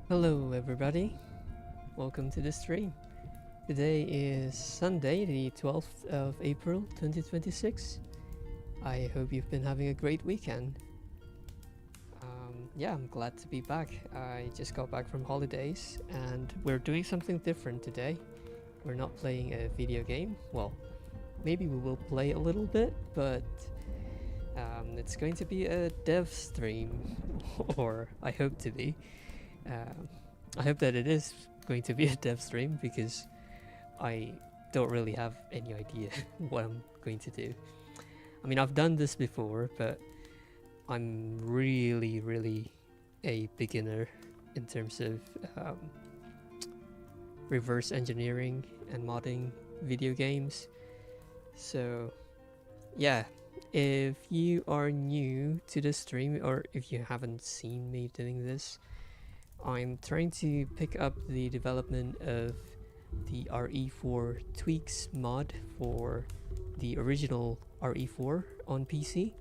Hello everybody, welcome to the stream. Today is Sunday, the 12th of April 2026. I hope you've been having a great weekend. Yeah, I'm glad to be back. I just got back from holidays and we're doing something different today. We're not playing a video game. Well, maybe we will play a little bit, but it's going to be a dev stream, or I hope to be. Um, I hope that it is going to be a dev stream because I don't really have any idea what I'm going to do. I mean, I've done this before, but I'm really a beginner in terms of reverse engineering and modding video games. So, yeah, if you are new to the stream or if you haven't seen me doing this, I'm trying to pick up the development of the RE4 tweaks mod for the original RE4 on PC.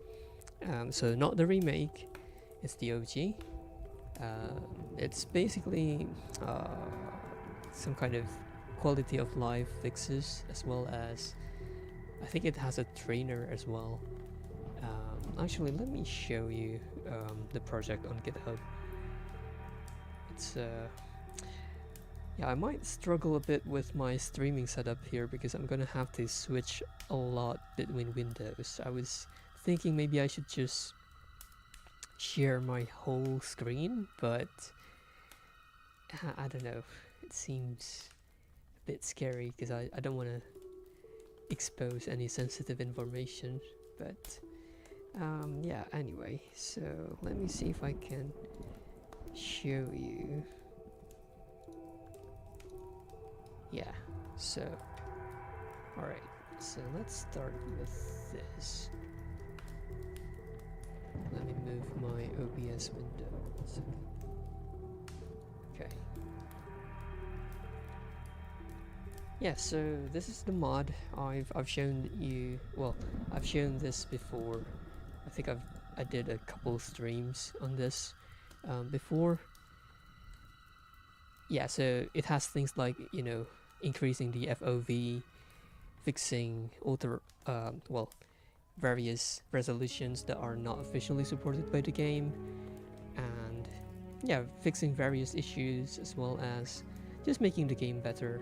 So not the remake, it's the OG. It's basically some kind of quality of life fixes, as well as I think it has a trainer as well. Actually, let me show you the project on GitHub. It's yeah, I might struggle a bit with my streaming setup here because I'm gonna have to switch a lot between windows. I was thinking maybe I should just share my whole screen, but I don't know. It seems a bit scary because I don't want to expose any sensitive information. But yeah, anyway, so let me see if I can show you. Yeah, so alright, so let's start with this. Let me move my OBS window. Okay. Yeah, so this is the mod. I've shown you, well, I've shown this before. I think I did a couple streams on this before. Yeah, so it has things like, you know, increasing the FOV, fixing various resolutions that are not officially supported by the game, and yeah, fixing various issues as well as just making the game better.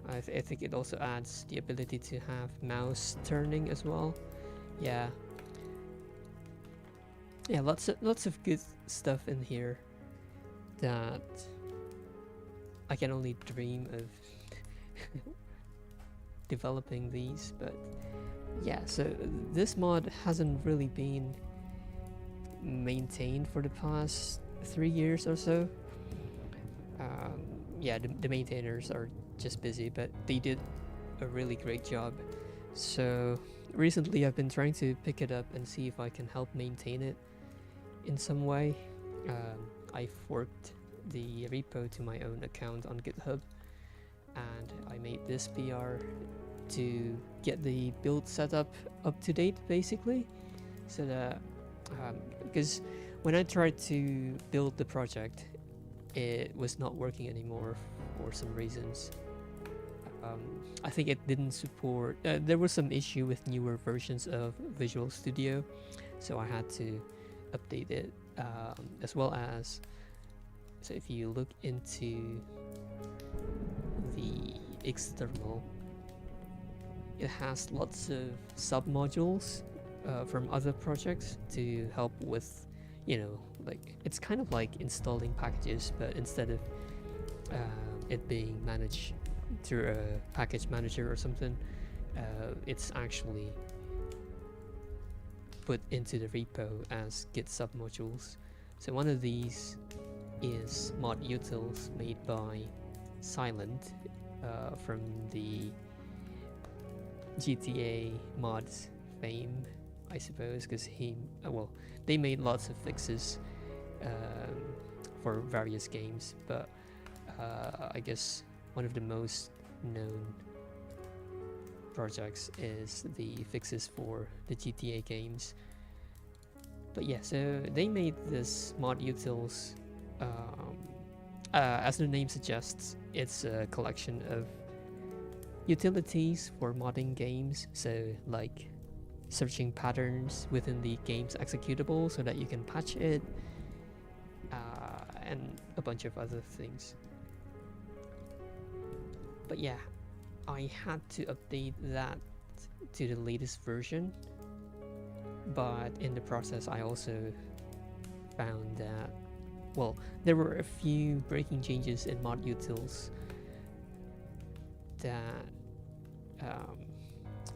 I think it also adds the ability to have mouse turning as well. Yeah, lots of good stuff in here that I can only dream of developing these. But yeah, so this mod hasn't really been maintained for the past 3 years or so. Yeah, the maintainers are just busy, but they did a really great job. So recently I've been trying to pick it up and see if I can help maintain it in some way. I forked the repo to my own account on GitHub, and I made this PR to get the build setup up to date, basically, so that because when I tried to build the project, it was not working anymore for some reasons. I think it didn't support. There was some issue with newer versions of Visual Studio, so I had to update it, as well as. So if you look into the external, it has lots of sub-modules from other projects to help with, you know, like it's kind of like installing packages, but instead of it being managed through a package manager or something, it's actually put into the repo as Git submodules. So one of these is mod utils made by Silent from the GTA mods fame, I suppose, because they made lots of fixes for various games, but I guess one of the most known projects is the fixes for the GTA games. But yeah, so they made this mod utils Um, as the name suggests, it's a collection of utilities for modding games, so like searching patterns within the game's executable so that you can patch it, and a bunch of other things. But yeah, I had to update that to the latest version, but in the process I also found that, well, there were a few breaking changes in mod utils that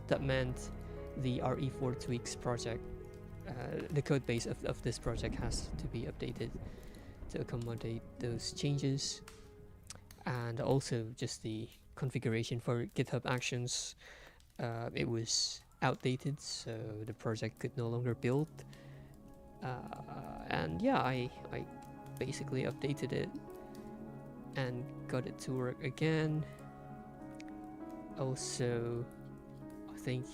that meant the RE4 tweaks project, the code base of this project has to be updated to accommodate those changes, and also just the configuration for GitHub Actions, it was outdated, so the project could no longer build. And yeah, I basically updated it and got it to work again. Also, I think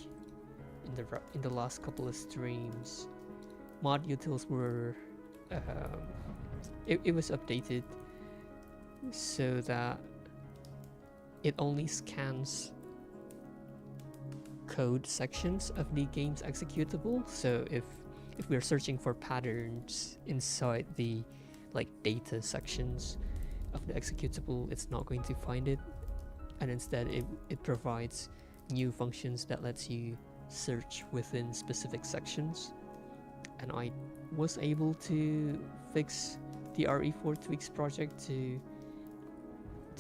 in the last couple of streams, mod utils were it was updated so that it only scans code sections of the game's executable. So if we're searching for patterns inside the like data sections of the executable, it's not going to find it, and instead it provides new functions that lets you search within specific sections. And I was able to fix the RE4 tweaks project to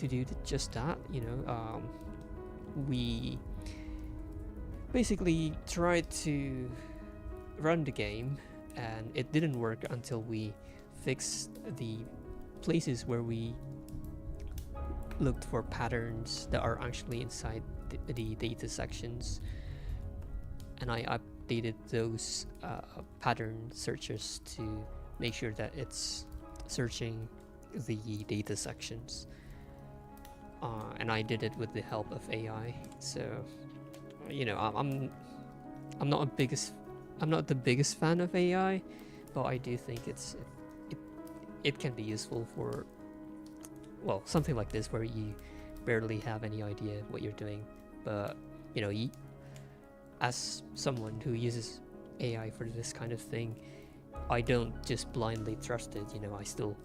do just that. You know, we basically tried to run the game, and it didn't work until we fixed the places where we looked for patterns that are actually inside the data sections, and I updated those pattern searches to make sure that it's searching the data sections, and I did it with the help of AI. So, you know, I'm not the biggest fan of AI, but I do think it can be useful for, well, something like this where you barely have any idea what you're doing. But you know, as someone who uses AI for this kind of thing, I don't just blindly trust it. You know, I still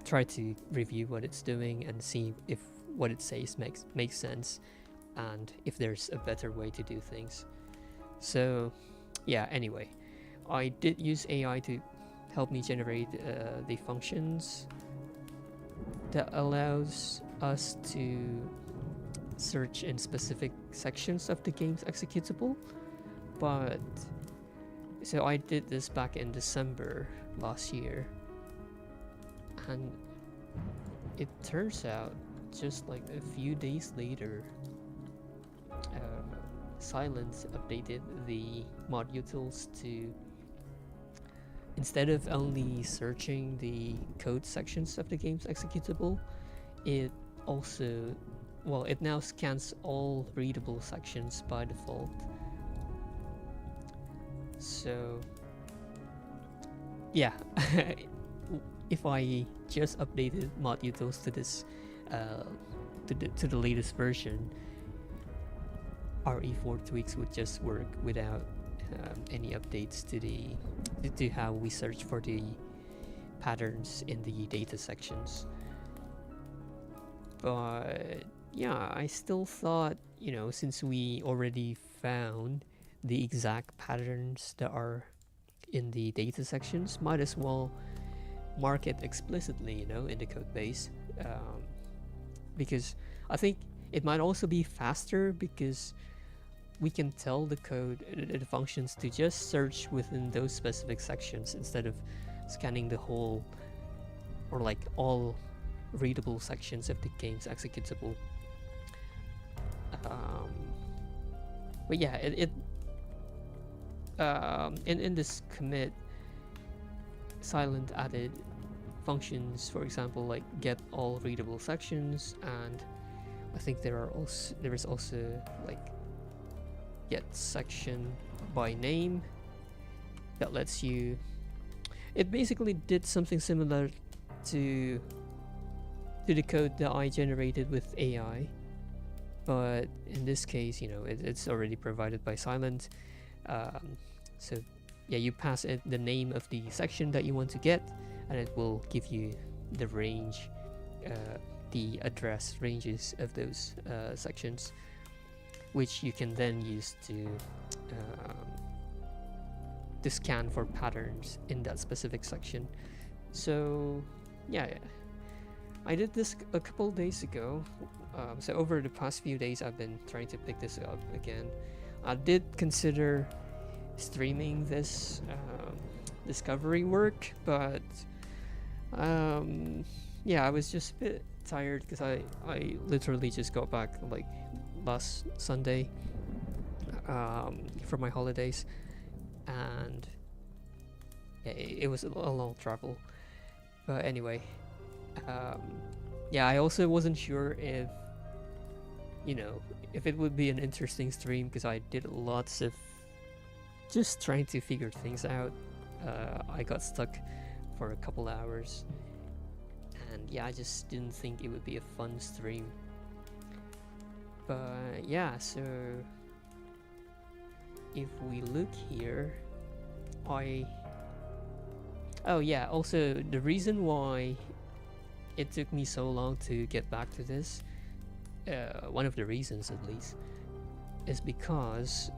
try to review what it's doing and see if what it says makes sense, and if there's a better way to do things. So yeah, anyway, I did use AI to help me generate the functions that allows us to search in specific sections of the game's executable. But so I did this back in December last year, and it turns out just like a few days later, Silence updated the mod utils to, instead of only searching the code sections of the game's executable, it also, well, it now scans all readable sections by default. So yeah, if I just updated mod utils to this to the latest version, RE4 tweaks would just work without any updates to how we search for the patterns in the data sections. But yeah, I still thought, you know, since we already found the exact patterns that are in the data sections, might as well mark it explicitly, you know, in the code base, because I think it might also be faster, because we can tell the code, the functions, to just search within those specific sections instead of scanning the whole, or like all readable sections of the game's executable. But yeah, in this commit, Silent added functions, for example, like get all readable sections, and I think there is also like get section by name that lets you, it basically did something similar to the code that I generated with AI, but in this case, you know, it's already provided by Silent. So yeah, you pass it the name of the section that you want to get, and it will give you the range, the address ranges of those sections, which you can then use to scan for patterns in that specific section. So yeah, I did this a couple days ago. So over the past few days, I've been trying to pick this up again. I did consider streaming this discovery work, but yeah, I was just a bit tired because I literally just got back like last Sunday from my holidays, and yeah, it was a long travel. But anyway, yeah, I also wasn't sure if, you know, if it would be an interesting stream, because I did lots of just trying to figure things out. I got stuck for a couple hours, and yeah, I just didn't think it would be a fun stream. But yeah, so if we look here, oh yeah, also the reason why it took me so long to get back to this, one of the reasons at least, is because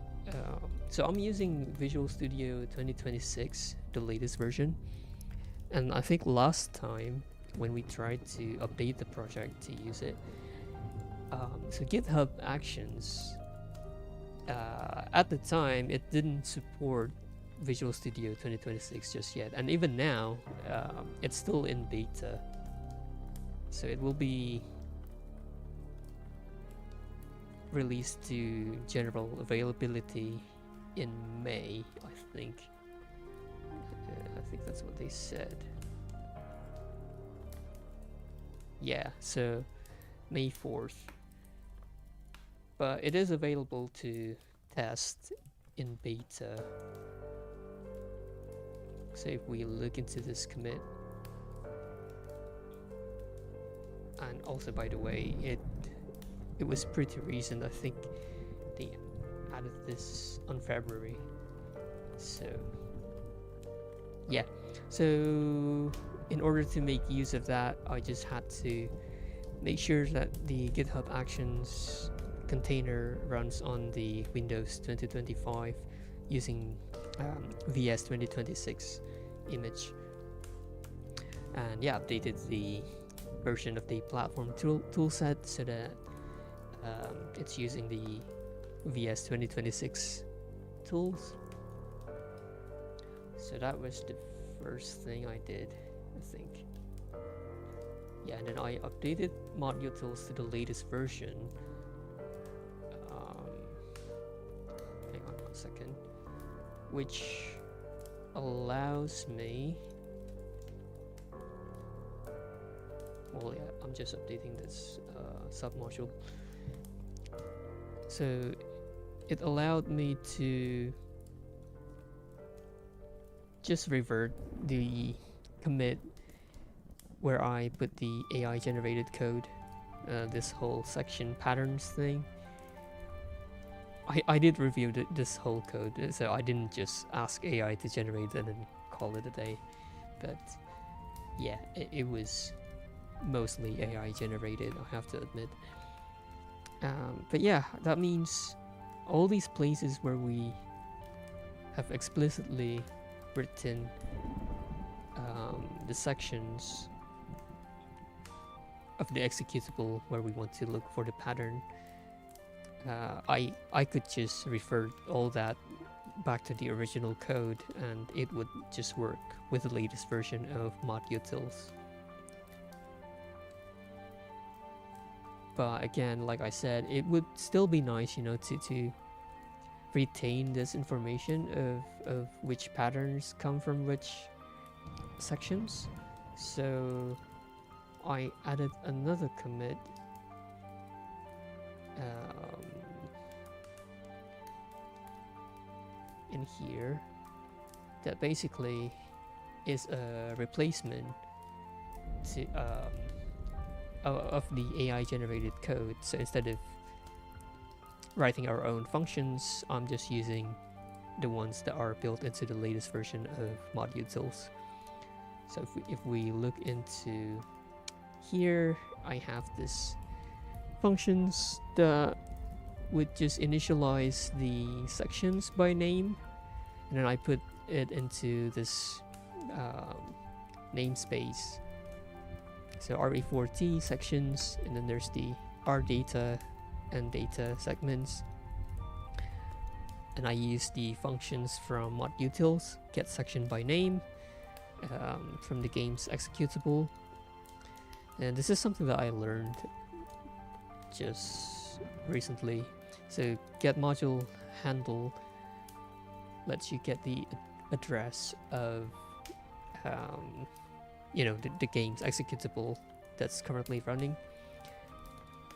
so I'm using Visual Studio 2026, the latest version, and I think last time when we tried to update the project to use it, so GitHub Actions, at the time it didn't support Visual Studio 2026 just yet, and even now it's still in beta, so it will be released to general availability in May, I think. I think that's what they said. Yeah, so May 4th. But it is available to test in beta. So if we look into this commit, and also by the way, it was pretty recent. I think they added this on February. So yeah, so in order to make use of that, I just had to make sure that the GitHub Actions container runs on the Windows 2025 using VS 2026 image, and yeah, updated the version of the platform toolset so that it's using the VS 2026 tools. So that was the first thing I did, I think. Yeah, and then I updated module tools to the latest version. Hang on 1 second. Which allows me, well, yeah, I'm just updating this submodule. So it allowed me to just revert the commit where I put the AI generated code, this whole section patterns thing. I did review this whole code, so I didn't just ask AI to generate it and call it a day. But yeah, it was mostly AI generated, I have to admit. But yeah, that means all these places where we have explicitly written the sections of the executable where we want to look for the pattern, I could just refer all that back to the original code, and it would just work with the latest version of modutils. But again, like I said, it would still be nice, you know, to retain this information of which patterns come from which sections. So I added another commit in here that basically is a replacement to of the AI generated code. So instead of writing our own functions, I'm just using the ones that are built into the latest version of modutils. So if we look into here, I have this functions that would just initialize the sections by name, and then I put it into this namespace. So RE4T sections, and then there's the R data and data segments. And I use the functions from modutils, get section by name, from the game's executable. And this is something that I learned just recently. So get module handle lets you get the address of the game's executable that's currently running,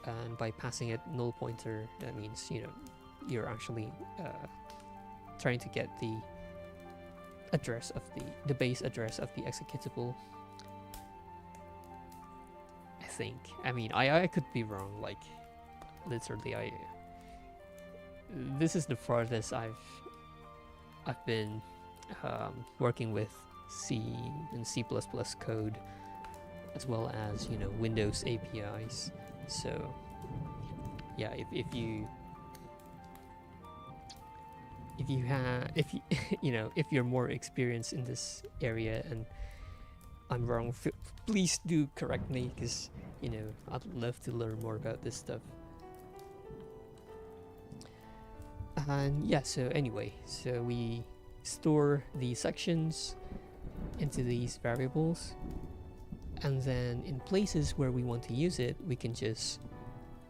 and by passing it null pointer, that means you're actually trying to get the address of the base address of the executable. I think. I mean, I could be wrong. Like, literally, this is the farthest I've been working with C and C++ code, as well as Windows APIs. So yeah, if you're more experienced in this area and I'm wrong, please do correct me, because I'd love to learn more about this stuff. And yeah, so anyway, so we store the sections into these variables, and then in places where we want to use it, we can just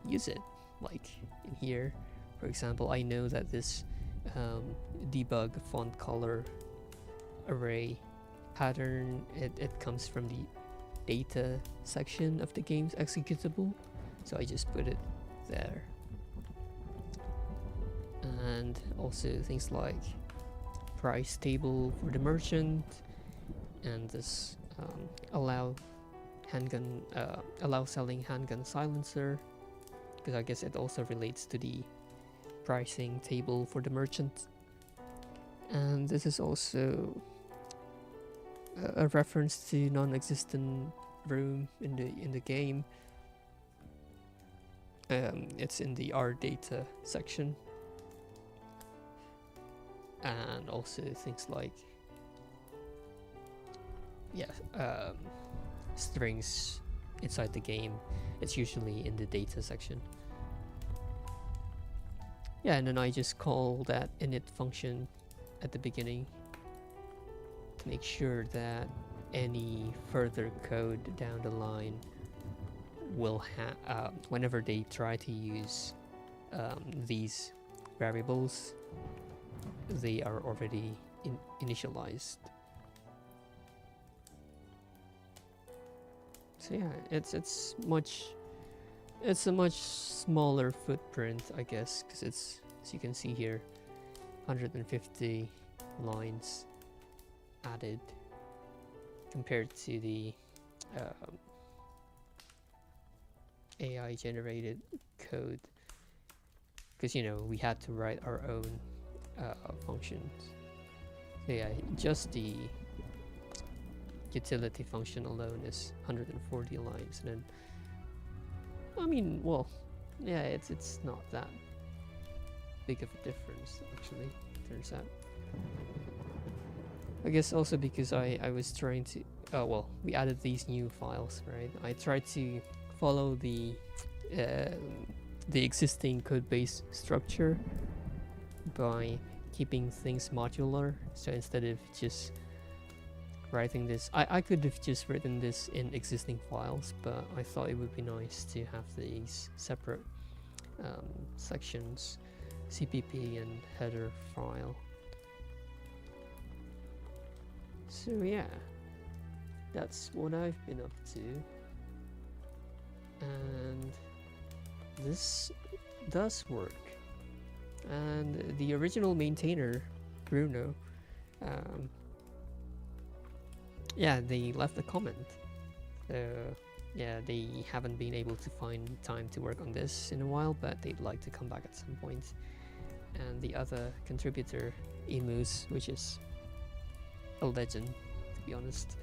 use it. Like in here, for example, I know that this debug font color array pattern, it comes from the data section of the game's executable, so I just put it there. And also things like price table for the merchant, and this allow selling handgun silencer, because I guess it also relates to the pricing table for the merchant. And this is also a reference to non-existent room in the game. It's in the R data section. And also things like strings inside the game. It's usually in the data section. Yeah, and then I just call that init function at the beginning to make sure that any further code down the line will have whenever they try to use these variables, they are already initialized. So yeah, it's a much smaller footprint, I guess, because it's, as you can see here, 150 lines added compared to the AI generated code, because we had to write our own functions. So yeah, just the utility function alone is 140 lines, and then I mean, well, yeah, it's not that big of a difference, actually, turns out. I guess also because I was trying to we added these new files, right? I tried to follow the existing code base structure by keeping things modular. So instead of just writing this, I could have just written this in existing files, but I thought it would be nice to have these separate sections, CPP and header file. So yeah, that's what I've been up to, and this does work. And the original maintainer, Bruno, yeah, they left a comment So yeah, they haven't been able to find time to work on this in a while, but they'd like to come back at some point. And the other contributor, Emus, which is a legend, to be honest.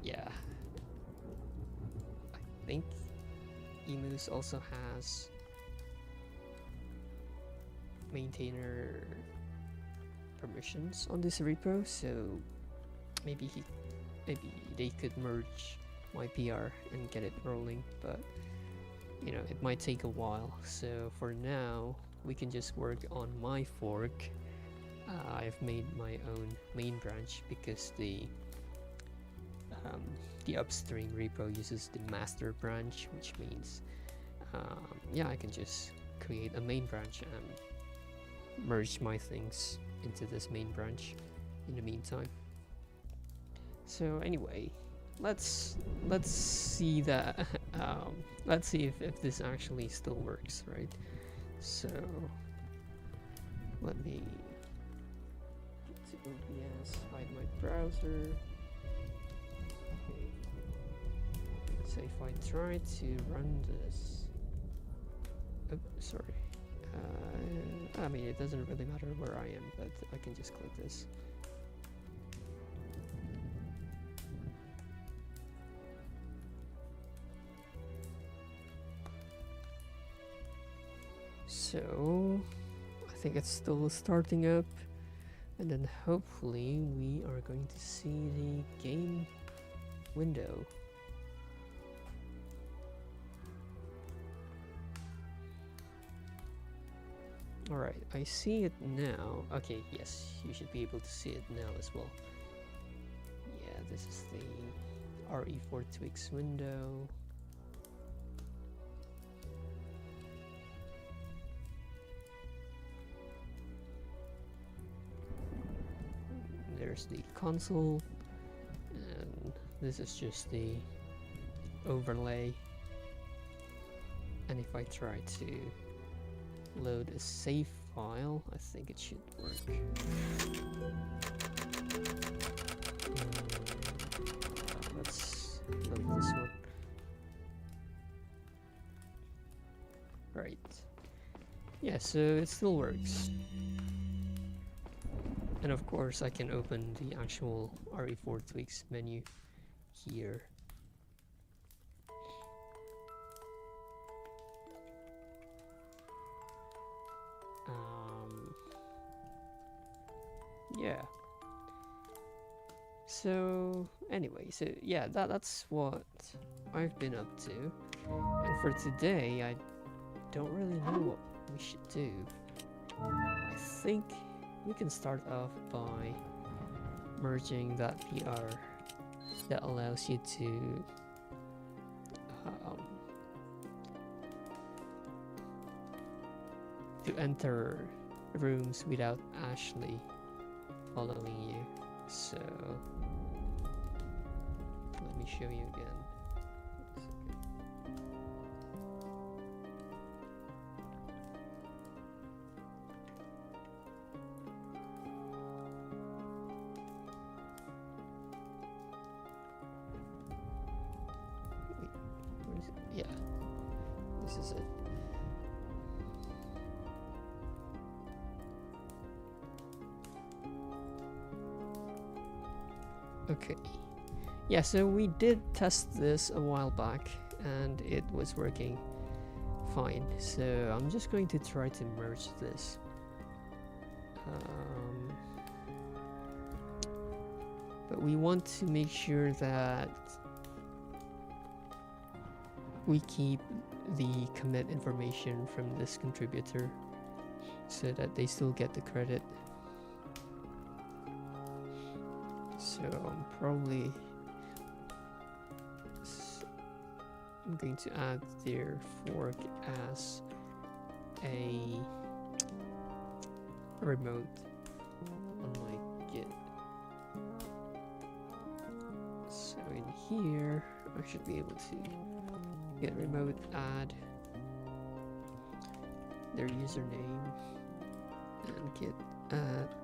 Yeah, I think Emus also has maintainer permissions on this repo, so maybe they could merge my PR and get it rolling, but you know, it might take a while. So for now, we can just work on my fork. I've made my own main branch because the upstream repo uses the master branch, which means yeah, I can just create a main branch and merge my things into this main branch in the meantime. So anyway, let's see that let's see if this actually still works, right? So let me to OBS, hide my browser. Okay. So if I try to run this, oh, sorry. I mean, it doesn't really matter where I am, but I can just click this. So I think it's still starting up, and then hopefully we are going to see the game window. Alright, I see it now. Okay, yes, you should be able to see it now as well. Yeah, this is the RE4 Twix window. There's the console, and this is just the overlay. And if I try to load a save file, I think it should work. Let's load this one. Right. Yeah, so it still works. And of course I can open the actual RE4 Tweaks menu here. Yeah. So anyway, so yeah, that's what I've been up to. And for today, I don't really know what we should do. I think we can start off by merging that PR that allows you to enter rooms without Ashley following you. So let me show you again. Wait, where is it? Yeah, this is it. Okay, yeah, so we did test this a while back and it was working fine. So I'm just going to try to merge this. But we want to make sure that we keep the commit information from this contributor so that they still get the credit. So I'm going to add their fork as a remote on my Git. So in here, I should be able to get remote, add their username, and git add.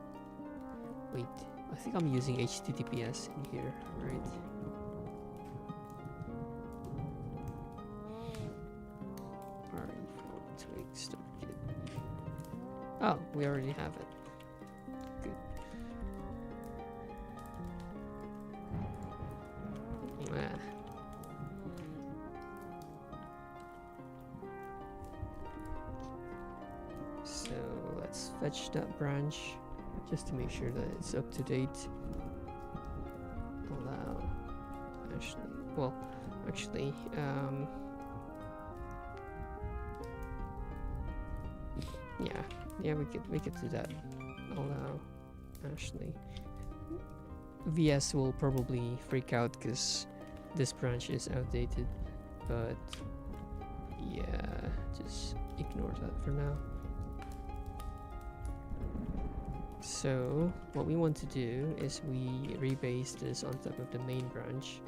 Wait. I think I'm using HTTPS in here, right? Oh, we already have it. Good. Ah. So let's fetch that branch just to make sure that it's up to date. Allow. Actually, yeah, we could do that. Allow Ashley. VS will probably freak out because this branch is outdated, but yeah, just ignore that for now. So what we want to do is we rebase this on top of the main branch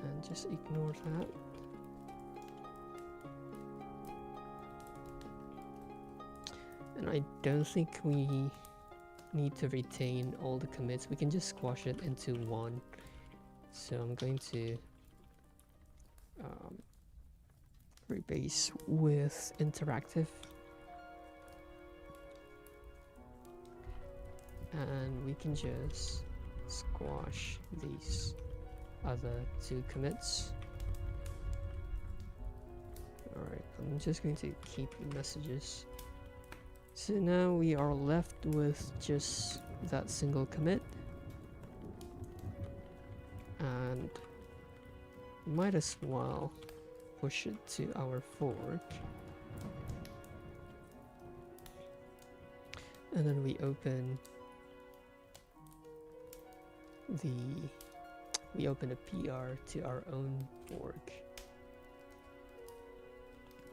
and just ignore that. And I don't think we need to retain all the commits. We can just squash it into one. So I'm going to rebase with interactive. And we can just squash these other two commits. Alright, I'm just going to keep messages. So now we are left with just that single commit. And might as well push it to our fork. And then we open a PR to our own fork.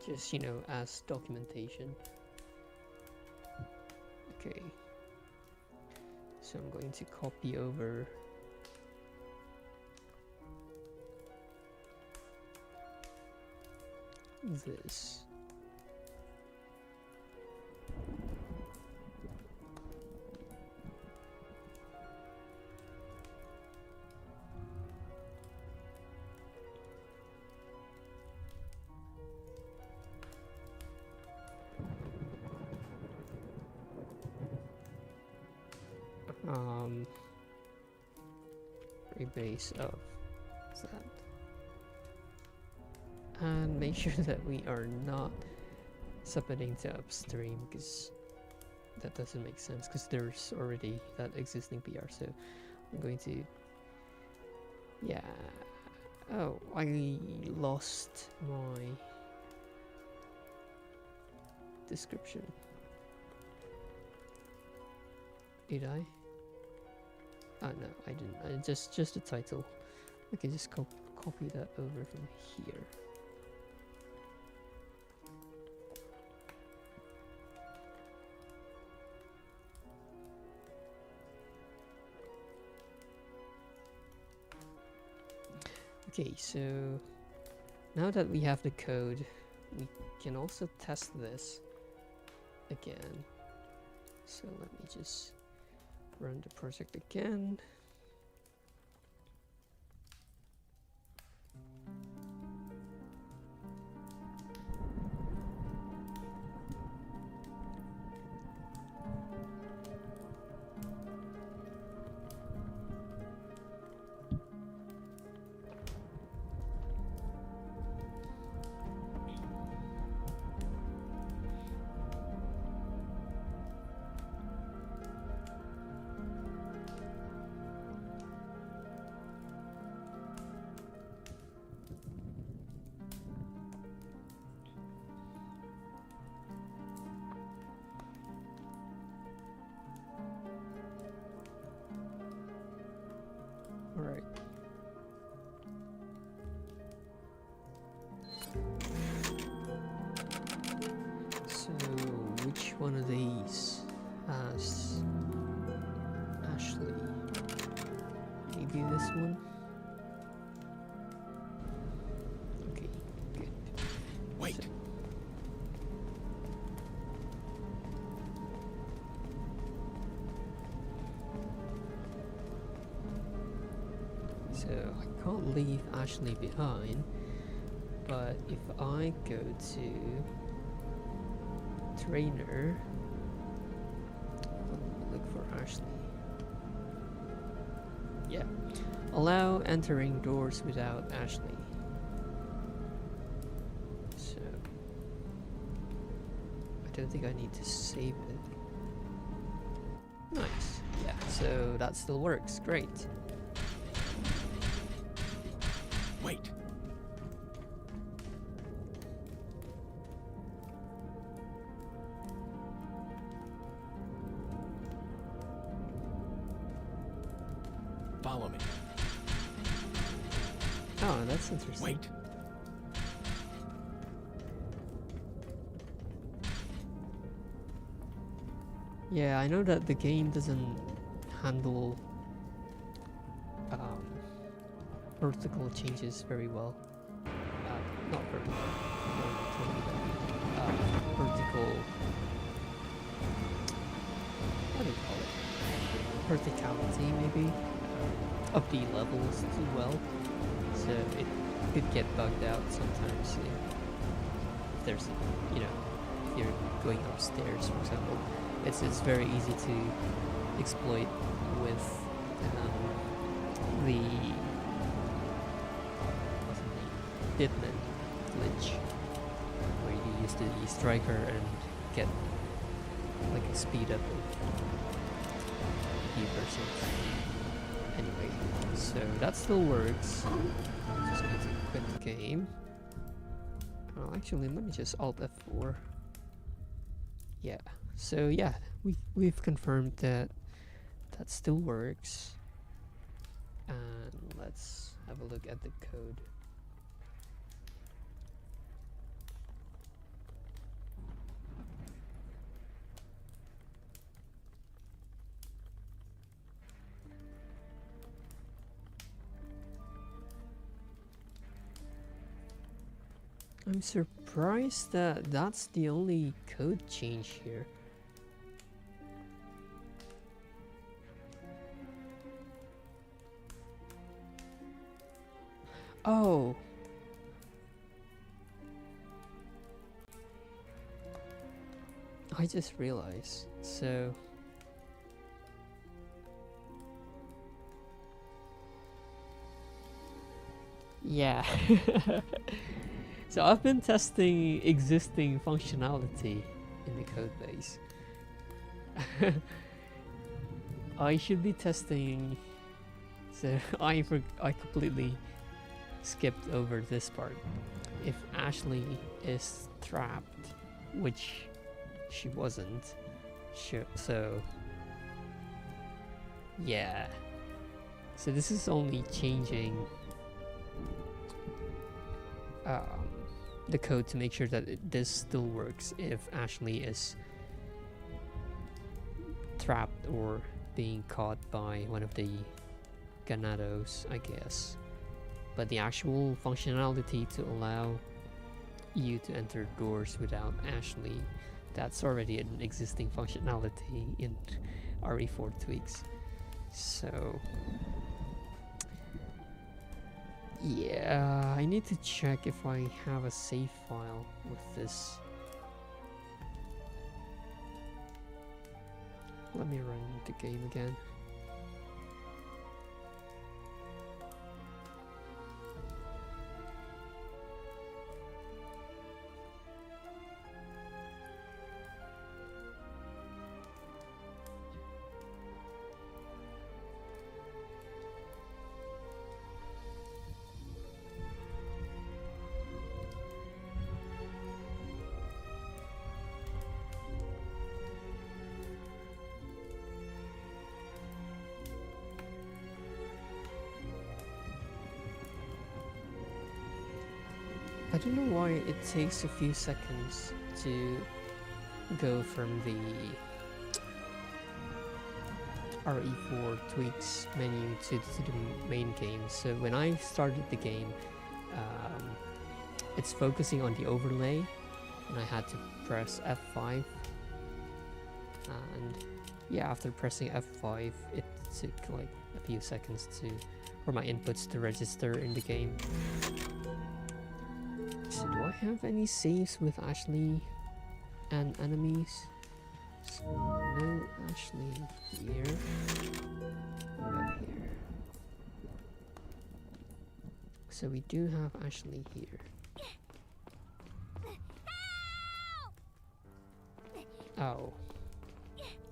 Just, you know, as documentation. Okay. So I'm going to copy over this. Rebase of that. And make sure that we are not submitting to upstream, because that doesn't make sense, because there's already that existing PR. So I'm going to, yeah. Oh, I lost my description. Did I? Oh no, I didn't. Just the title. I can just copy that over from here. Okay, so now that we have the code, we can also test this again. So let me just run the project again. All right. So which one of these has Ashley? Maybe this one? Okay, good. Wait. So, so I can't leave Ashley behind. But if I go to trainer, look for Ashley. Yeah, allow entering doors without Ashley. So I don't think I need to save it. Nice. Yeah, so that still works. Great. Wait. Follow me. Oh, that's interesting. Wait. Yeah, I know that the game doesn't handle vertical changes very well. Not vertical. Vertical. What do you call it? Verticality, maybe, of the levels too well. So it could get bugged out sometimes if there's, you know, if you're going upstairs, for example. It's very easy to exploit with the Hitman glitch, where you use the striker and get like a speed up of a few percent. Anyway, so that still works. Just need to quit the game. Oh, actually, let me just Alt F4. Yeah. So yeah, we've confirmed that that still works. And let's have a look at the code. I'm surprised that that's the only code change here. Oh. I just realized. So yeah. So I've been testing existing functionality in the code base. I should be testing. So I completely skipped over this part. If Ashley is trapped, which she wasn't, so yeah. So this is only changing the code to make sure that this still works if Ashley is trapped or being caught by one of the ganados, I guess. But the actual functionality to allow you to enter doors without Ashley, that's already an existing functionality in RE4 tweaks. So yeah, I need to check if I have a save file with this. Let me run the game again. I don't know why it takes a few seconds to go from the RE4 tweaks menu to the main game. So when I started the game, it's focusing on the overlay, and I had to press F5. And yeah, after pressing F5, it took like a few seconds to for my inputs to register in the game. So do I have any saves with Ashley and enemies? So no Ashley here. What about here? So we do have Ashley here. Oh.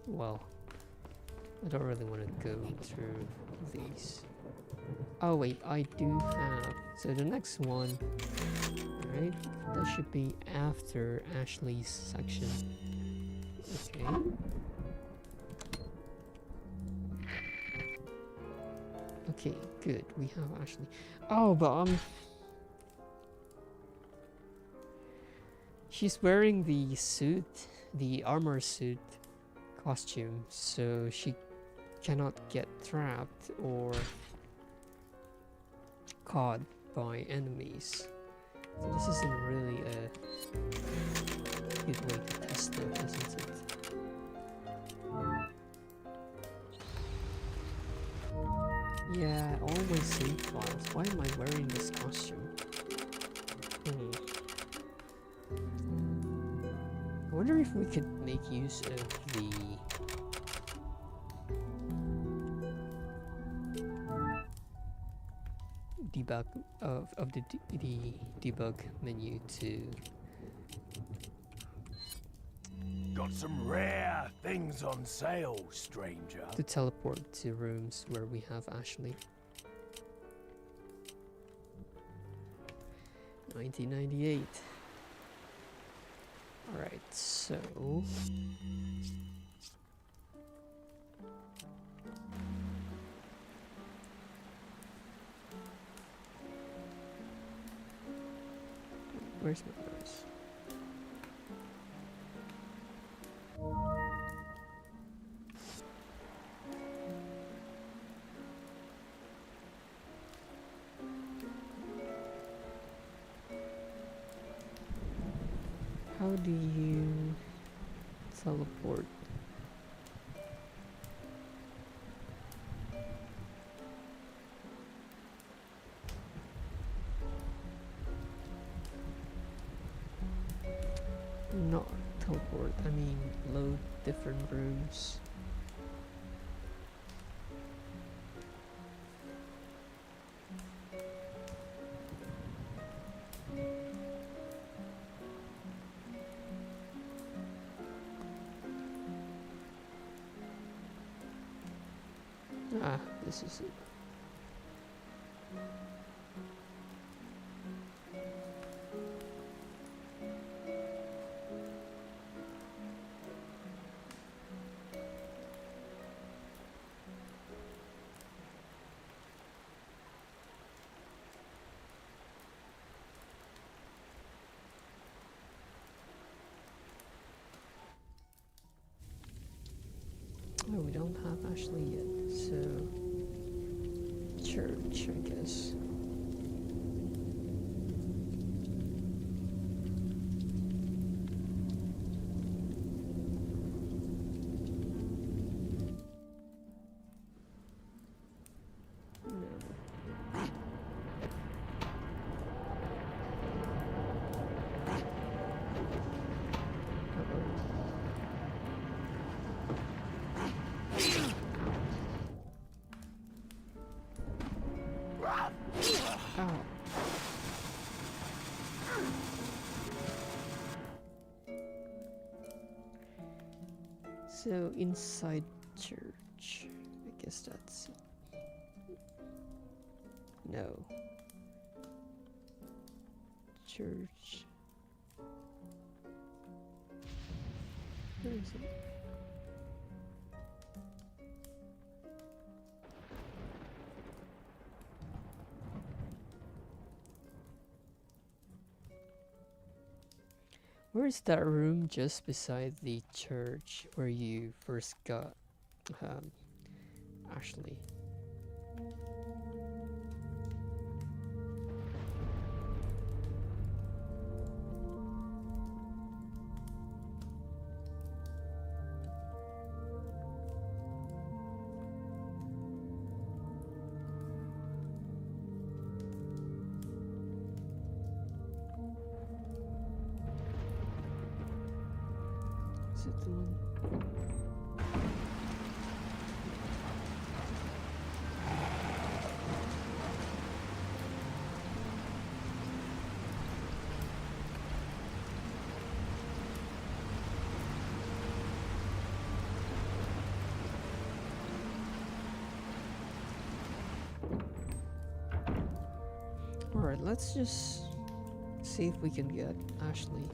Well, I don't really want to go through these. Oh wait, I do have... So the next one, right? That should be after Ashley's section. Okay. Okay, good. We have Ashley. Oh, but she's wearing the suit, the armor suit costume, so she cannot get trapped or caught by enemies. So this isn't really a good way to test it, isn't it? Yeah, all my save files. Why am I wearing this costume? I wonder if we could make use of the debug of the debug menu to Got some rare things on sale, stranger. teleport to rooms where we have Ashley. 1998. Alright, so where's my nurse? How do you teleport? Not teleport, I mean load different rooms. Ah, this is it. Oh, we don't have Ashley yet, so church, I guess. So inside church, I guess that's it. No. Church. Where is it? Where's that room just beside the church where you first got Ashley? Is it the one? Alright, let's just see if we can get Ashley.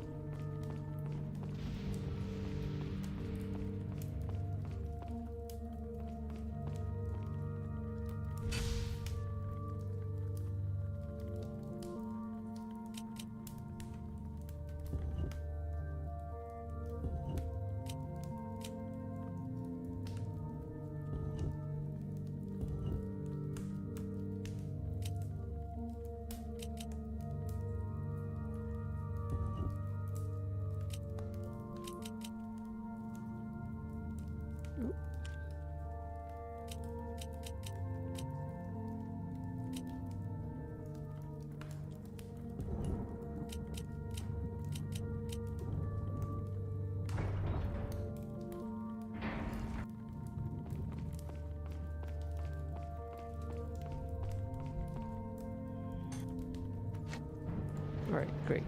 Alright, great.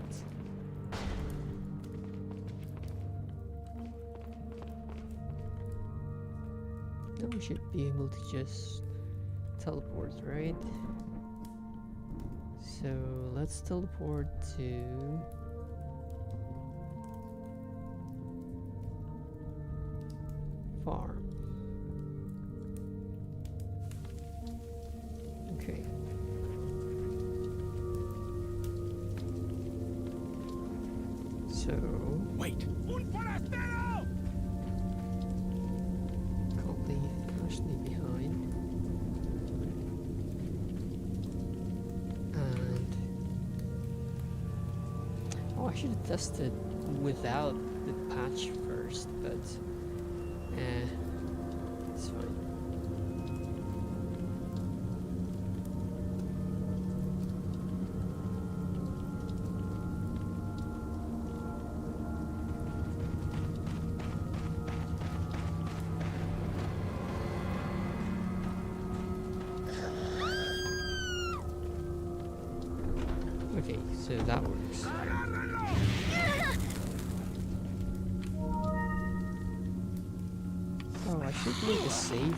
Now we should be able to just teleport, right? So let's teleport to farm. Okay. So Wait! Un forastero! can't leave Ashley behind. And oh, I should have tested without the patch first, but it's fine. Okay, so that works. Oh, I should make a save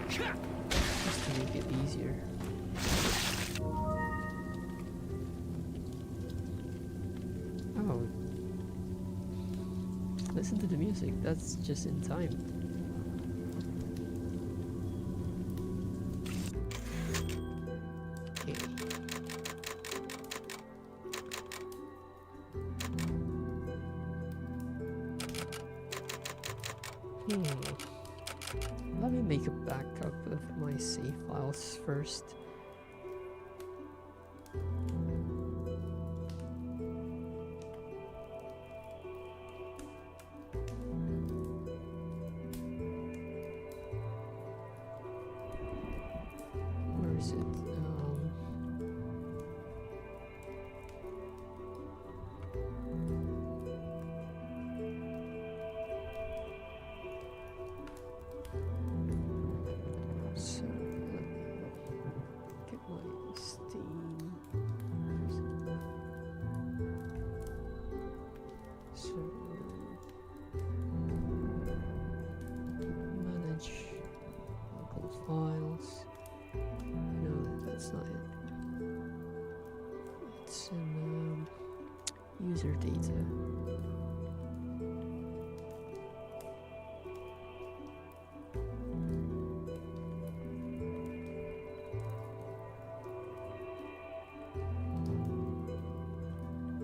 just to make it easier. Oh, listen to the music, that's just in time. Okay. Let me make a backup of my save files first. Where is it? So let me get my Steam. So manage local files. No, that's not it. It's in user data.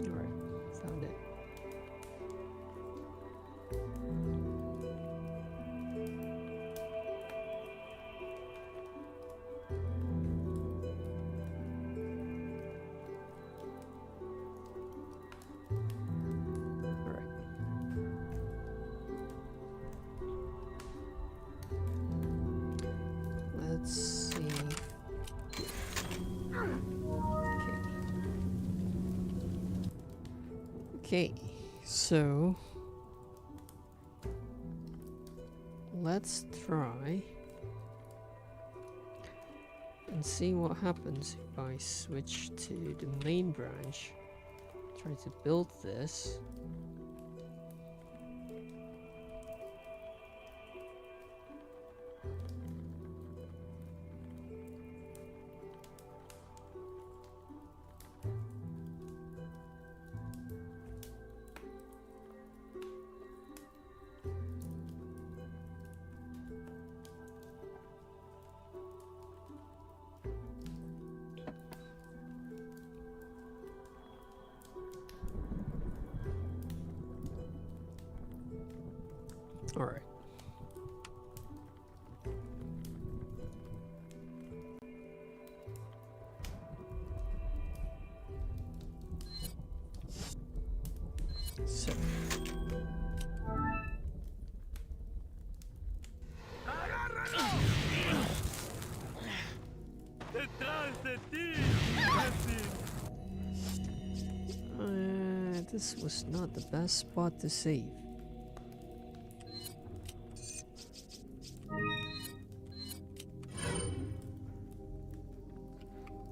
Alright, found it. Alright. Let's see. Okay, so let's try and see what happens if I switch to the main branch. Try to build this. All right. So. This was not the best spot to save.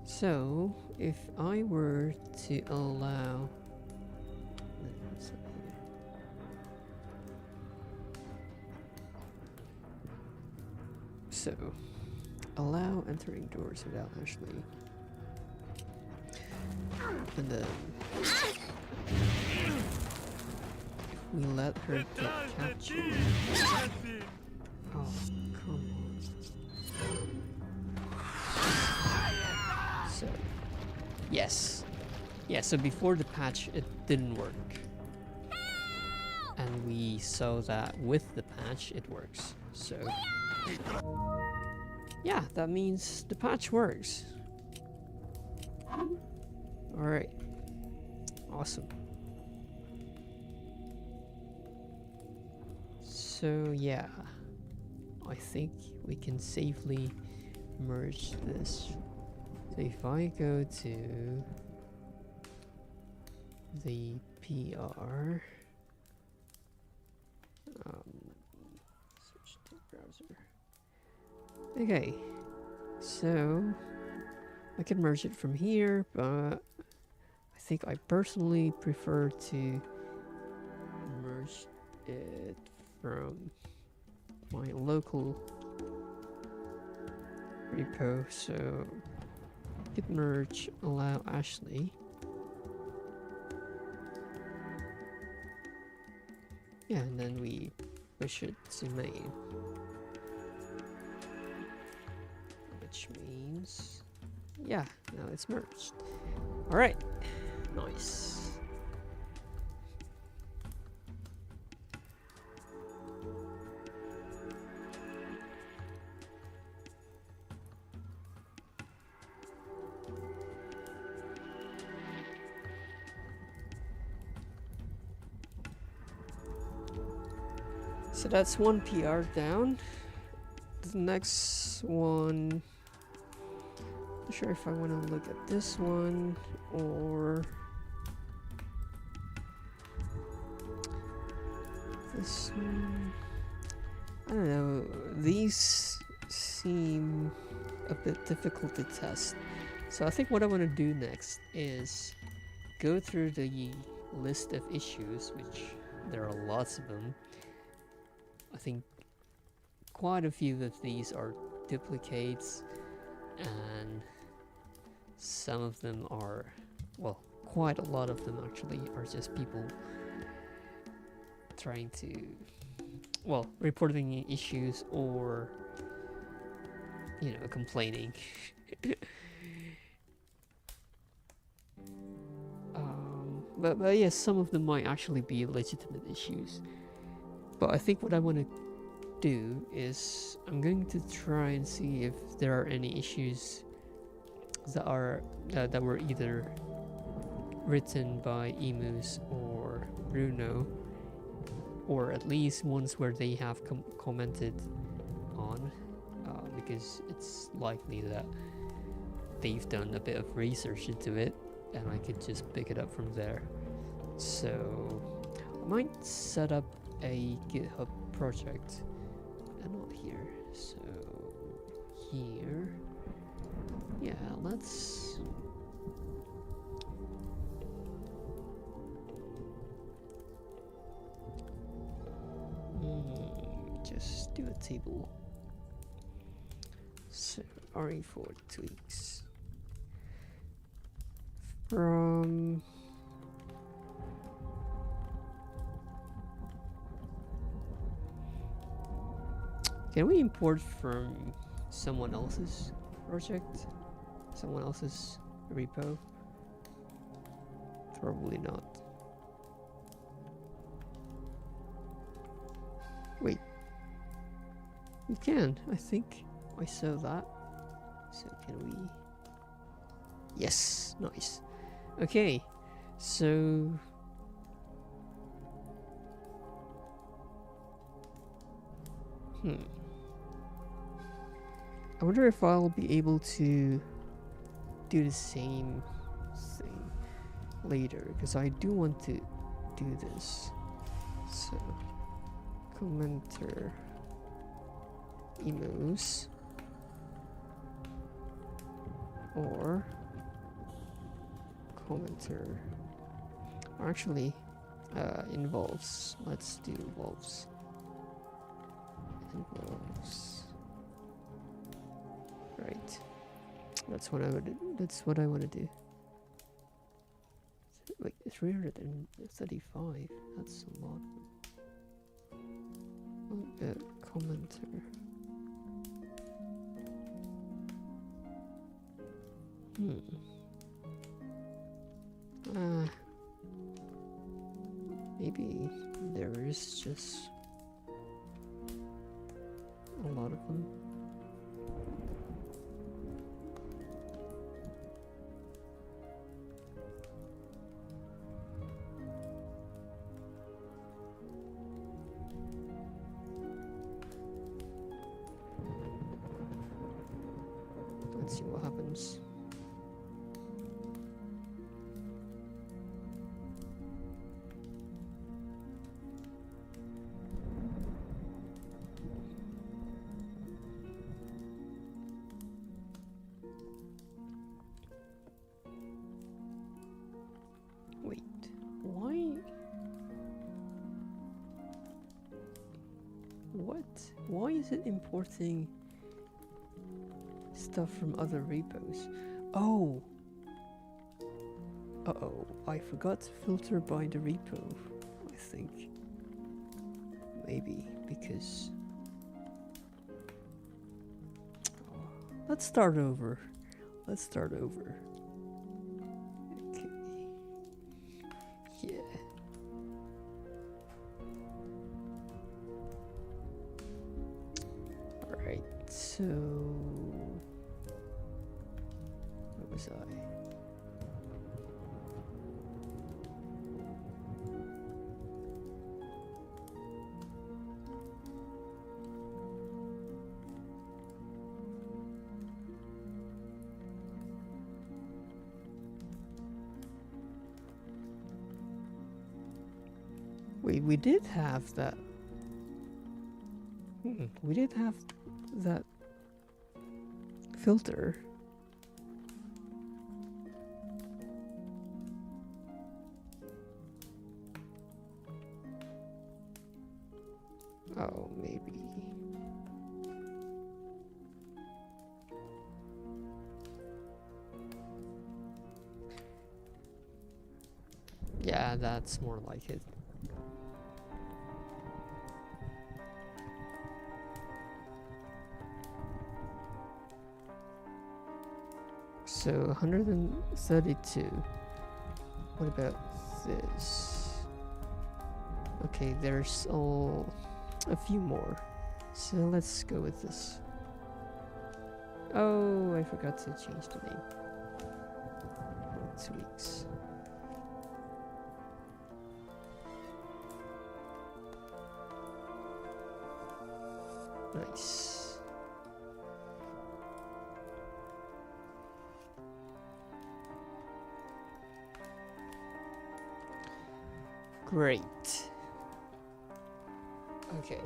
So, if I were to allow... So, allow entering doors without Ashley. And then... we let her get captured. Oh, come on. So, yes. Yeah, so before the patch, it didn't work. And we saw that with the patch, it works. So, yeah, that means the patch works. Alright. Awesome. So yeah, I think we can safely merge this. So if I go to the PR, switch to browser. Okay, so I can merge it from here, but I think I personally prefer to merge it from my local repo. So git merge allow Ashley. Yeah, and then we push it to main, which means yeah, now it's merged. All right, nice. So that's one PR down. The next one, not sure if I want to look at this one or this one. I don't know. These seem a bit difficult to test. So I think what I want to do next is go through the list of issues, which there are lots of them. I think quite a few of these are duplicates, and some of them are, well, quite a lot of them actually are just people trying to, well, reporting issues or, you know, complaining. But yes, some of them might actually be legitimate issues. But I think what I want to do is I'm going to try and see if there are any issues that are that were either written by Emus or Bruno, or at least ones where they have commented on, because it's likely that they've done a bit of research into it and I could just pick it up from there. So I might set up a GitHub project and not here. So here, yeah, let's just do a table. So RE4 tweaks from can we import from someone else's project? Someone else's repo? Probably not. Wait. We can, I think I saw that. So can we? Yes, nice. Okay, so I wonder if I'll be able to do the same thing later, because I do want to do this. So commenter emos or commenter, or actually involves. Let's do involves. Right. That's what I would. That's what I want to do. Like 335. That's a lot. Commenter. Maybe there is just a lot of them. Let's see what happens. Wait, why? What? Why is it importing stuff from other repos? Oh! Uh-oh, I forgot to filter by the repo, I think. Maybe, because... Let's start over. Let's start over. Okay. Yeah. Alright, so... Where was I? Wait, we did have that. We did have that filter. Oh, maybe. Yeah, that's more like it. So 132. What about this? Okay, there's a few more. So let's go with this. Oh, I forgot to change the name. 2 weeks. Nice. Great. Okay.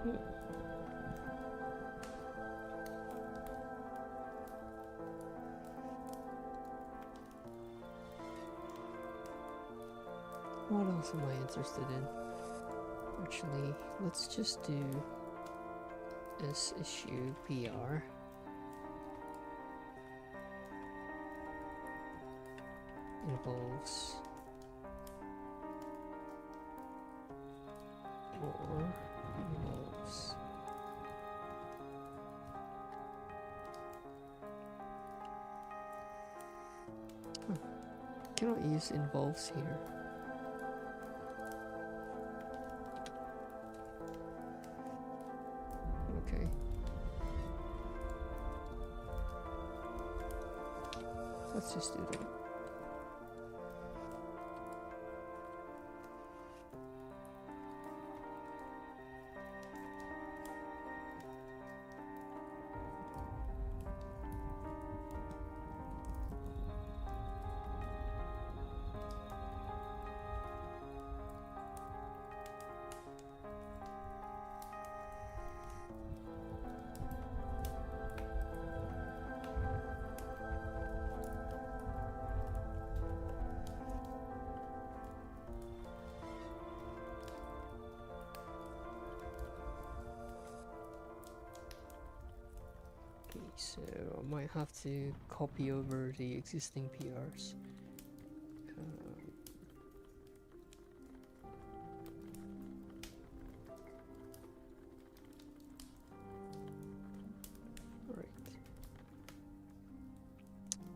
Hmm. What else am I interested in? Actually, let's just do this issue PR. Involves or involves cannot use involves here. Okay. Let's just do that. Okay, so I might have to copy over the existing PRs. Right.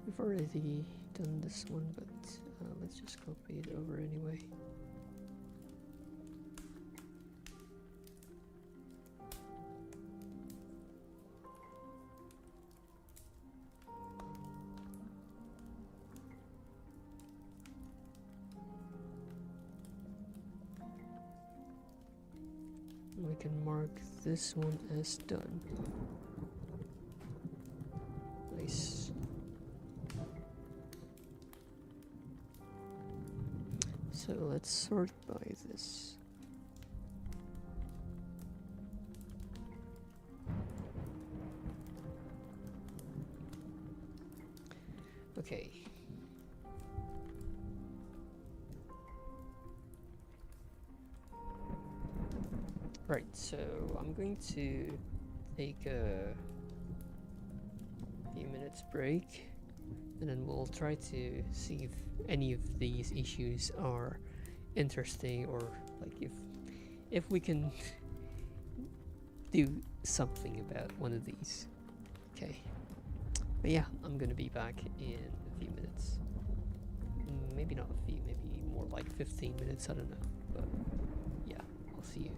We've already done this one, but let's just copy it over anyway. We can mark this one as done. Nice. So let's sort by this. Okay. Right, so I'm going to take a few minutes break, and then we'll try to see if any of these issues are interesting, or like if we can do something about one of these. Okay. But yeah, I'm gonna be back in a few minutes. Maybe not a few, maybe more like 15 minutes, I don't know. But yeah, I'll see you.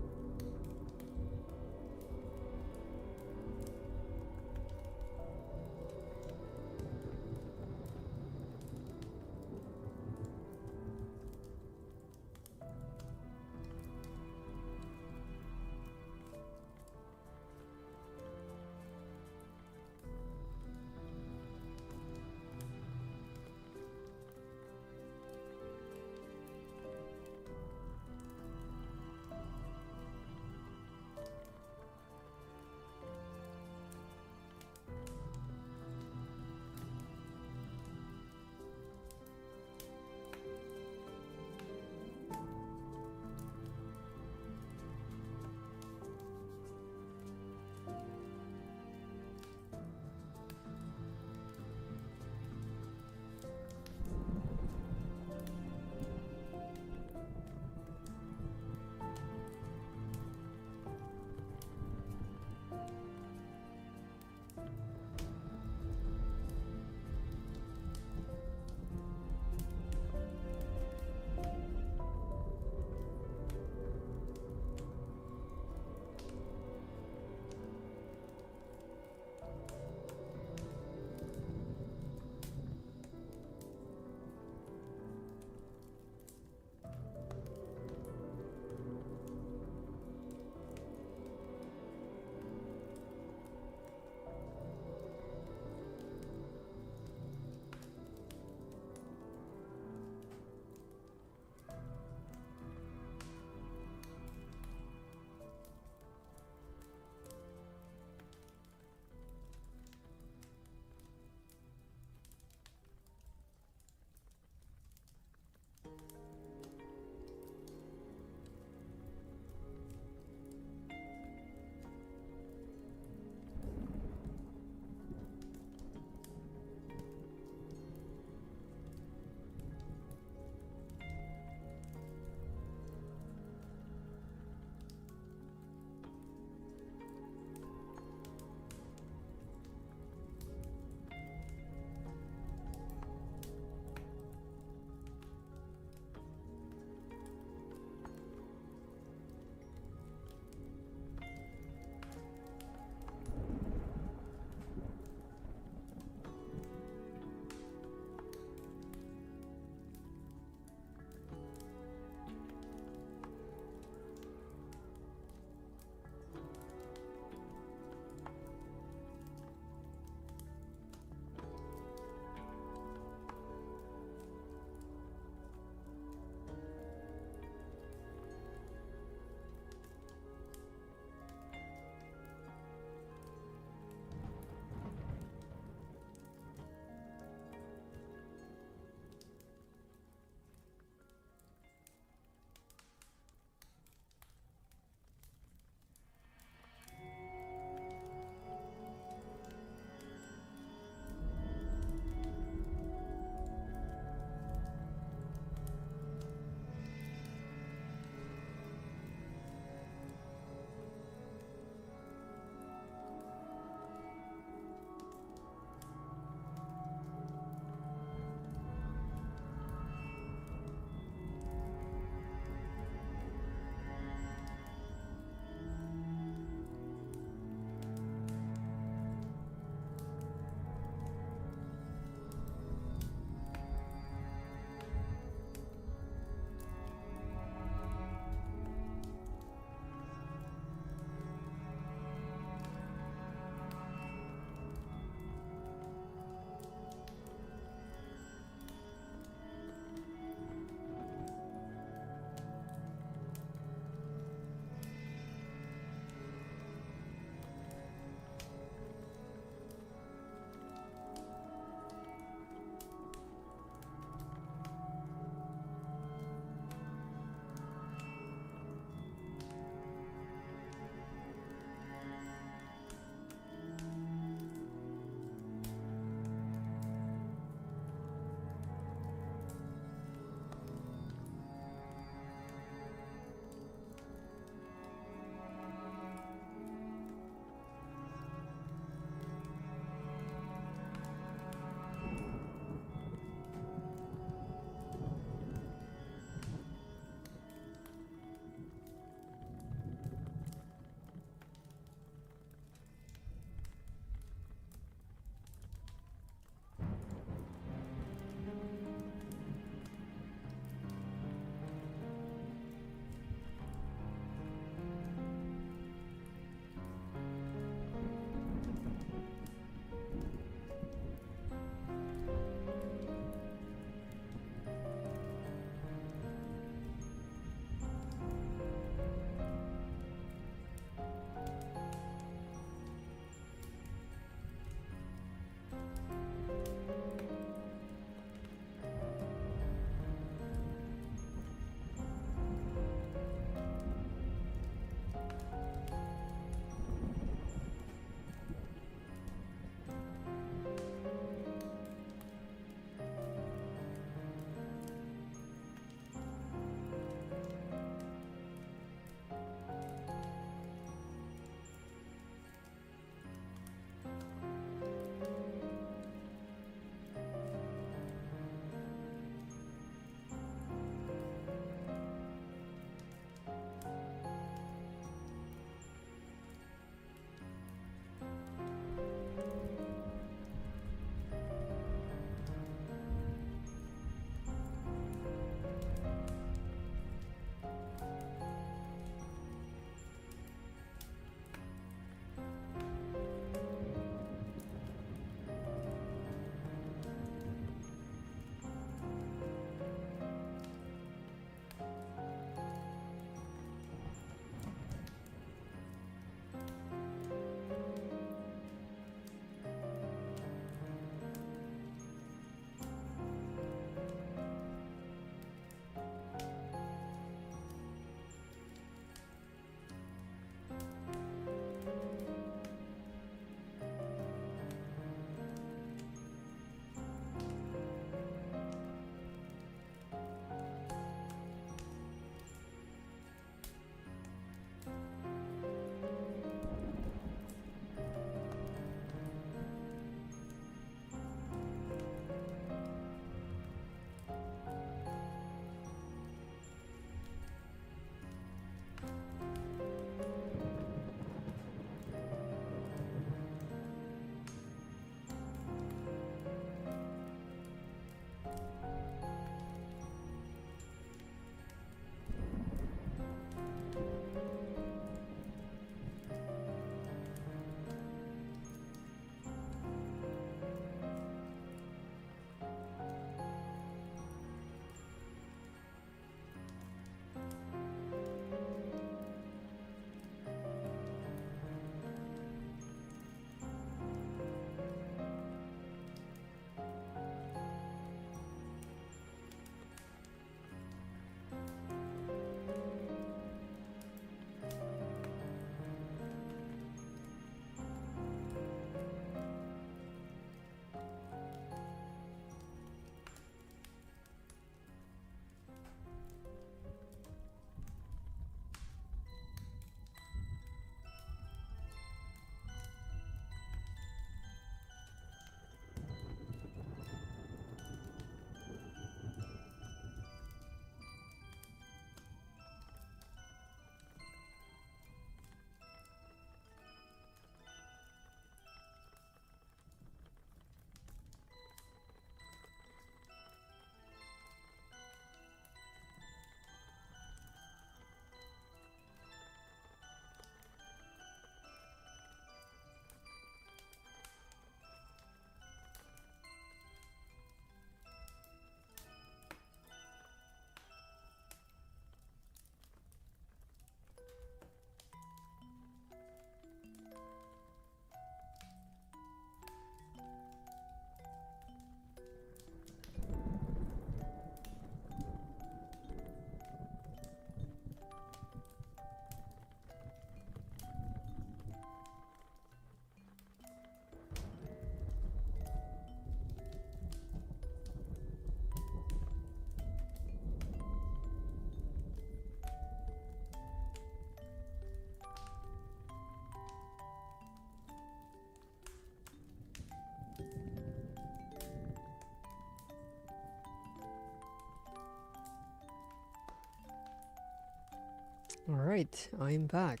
Alright, I'm back.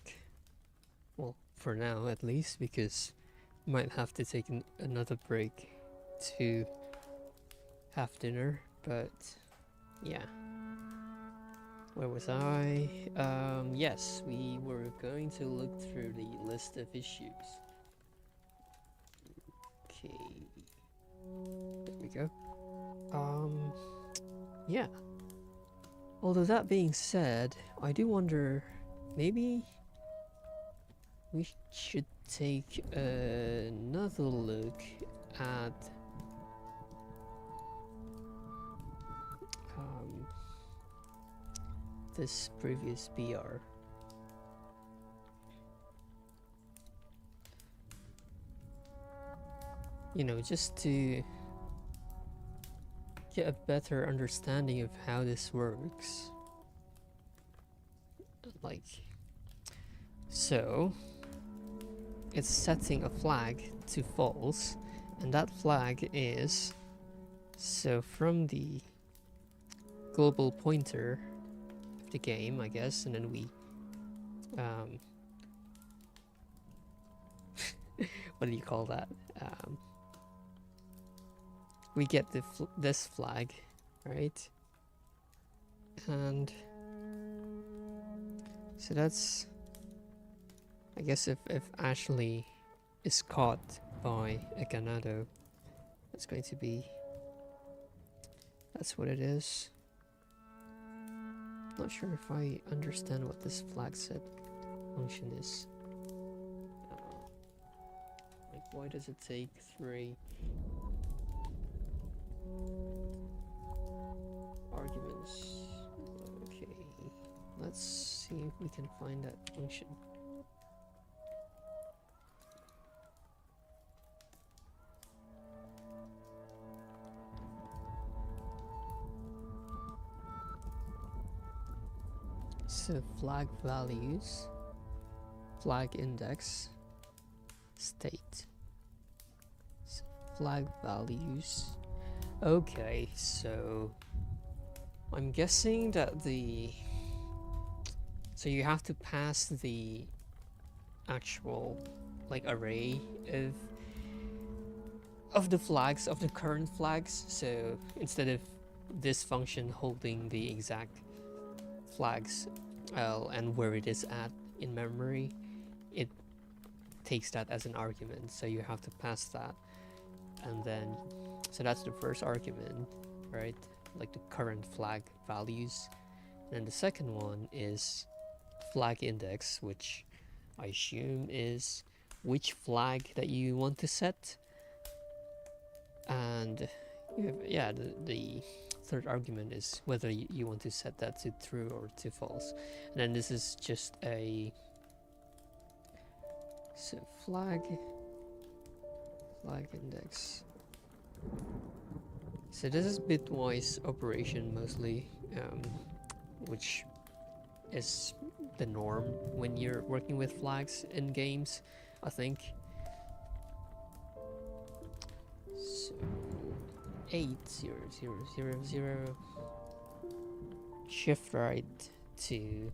Well, for now at least, because might have to take another break to have dinner, but yeah. Where was I? Yes, we were going to look through the list of issues. Okay. There we go. Yeah. Although that being said, I do wonder, maybe we should take another look at this previous BR. You know, just to get a better understanding of how this works. Like, so it's setting a flag to false, and that flag is, so from the global pointer of the game, I guess, and then we what do you call that? We get this flag, right? And so that's, I guess, if Ashley is caught by a ganado, that's going to be, that's what it is. Not sure if I understand what this flag set function is. Like, why does it take 3 arguments? Okay, let's see if we can find that function. So flag values, flag index, state. So flag values. Okay, so I'm guessing that so you have to pass the actual like array of the flags, of the current flags. So instead of this function holding the exact flags and where it is at in memory, it takes that as an argument, so you have to pass that. And then, so that's the first argument, right? Like the current flag values. And then the second one is flag index, which I assume is which flag that you want to set. And you have, yeah, the third argument is whether you want to set that to true or to false. And then this is just a, so flag index. So this is bitwise operation mostly, which is the norm when you're working with flags in games, I think. So 80000 shift right to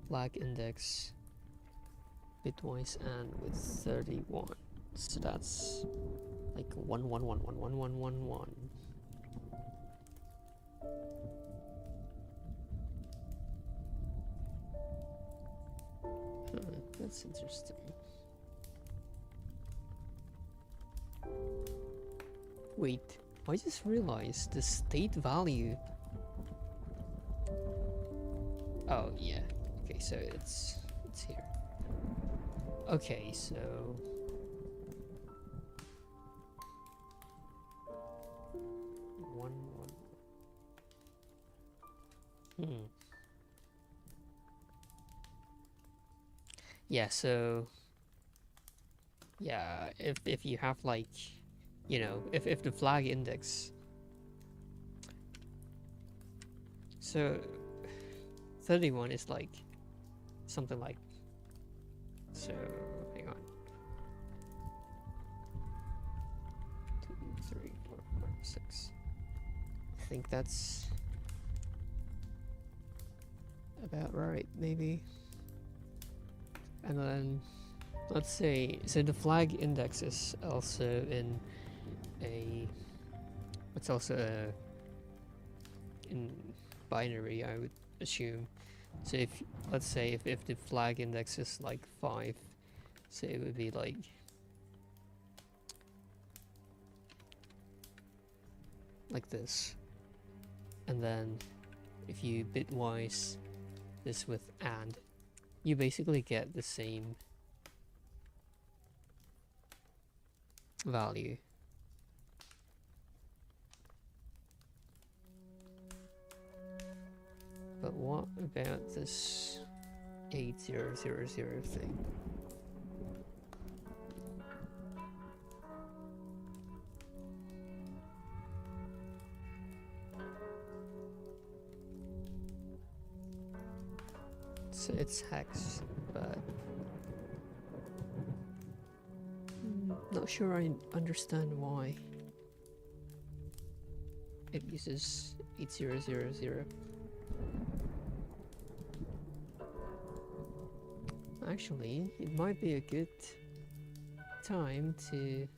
flag index bitwise and with 31. So that's like 11111111. That's interesting. Wait, I just realized the state value. Oh yeah. Okay, so it's here. Okay, so one. Yeah, so yeah, if you have like, you know, if the flag index, so 31 is like something like, so hang on, 2 3 4 5 6, I think that's about right, maybe. And then, let's say, so the flag index is also in a, it's also in binary, I would assume. So if, let's say, if the flag index is like 5, so it would be like this. And then if you bitwise this with AND, you basically get the same value. But what about this 8000 thing? So it's hex, but not sure I understand why it uses 8000. Actually, it might be a good time to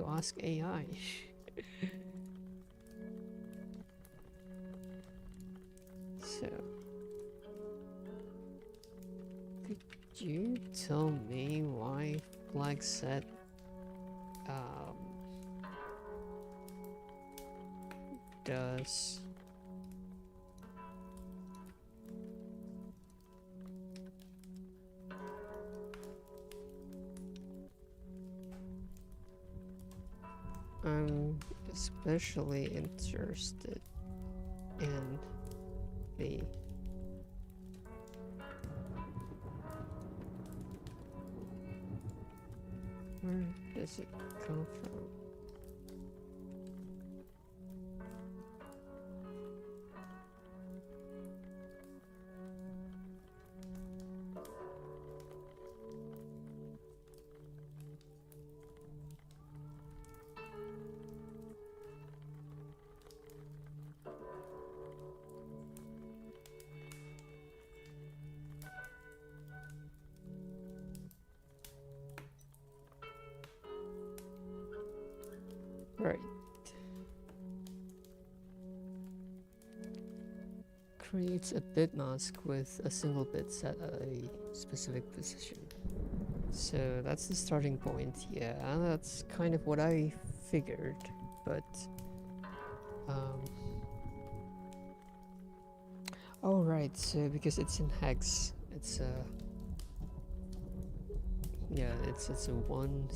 ask AI. So, could you tell me why flag set does I'm especially interested in the where does it come from? Right. Creates a bit mask with a single bit set at a specific position. So that's the starting point, yeah, and that's kind of what I figured, but oh right, so because it's in hex, it's yeah, it's a 10000,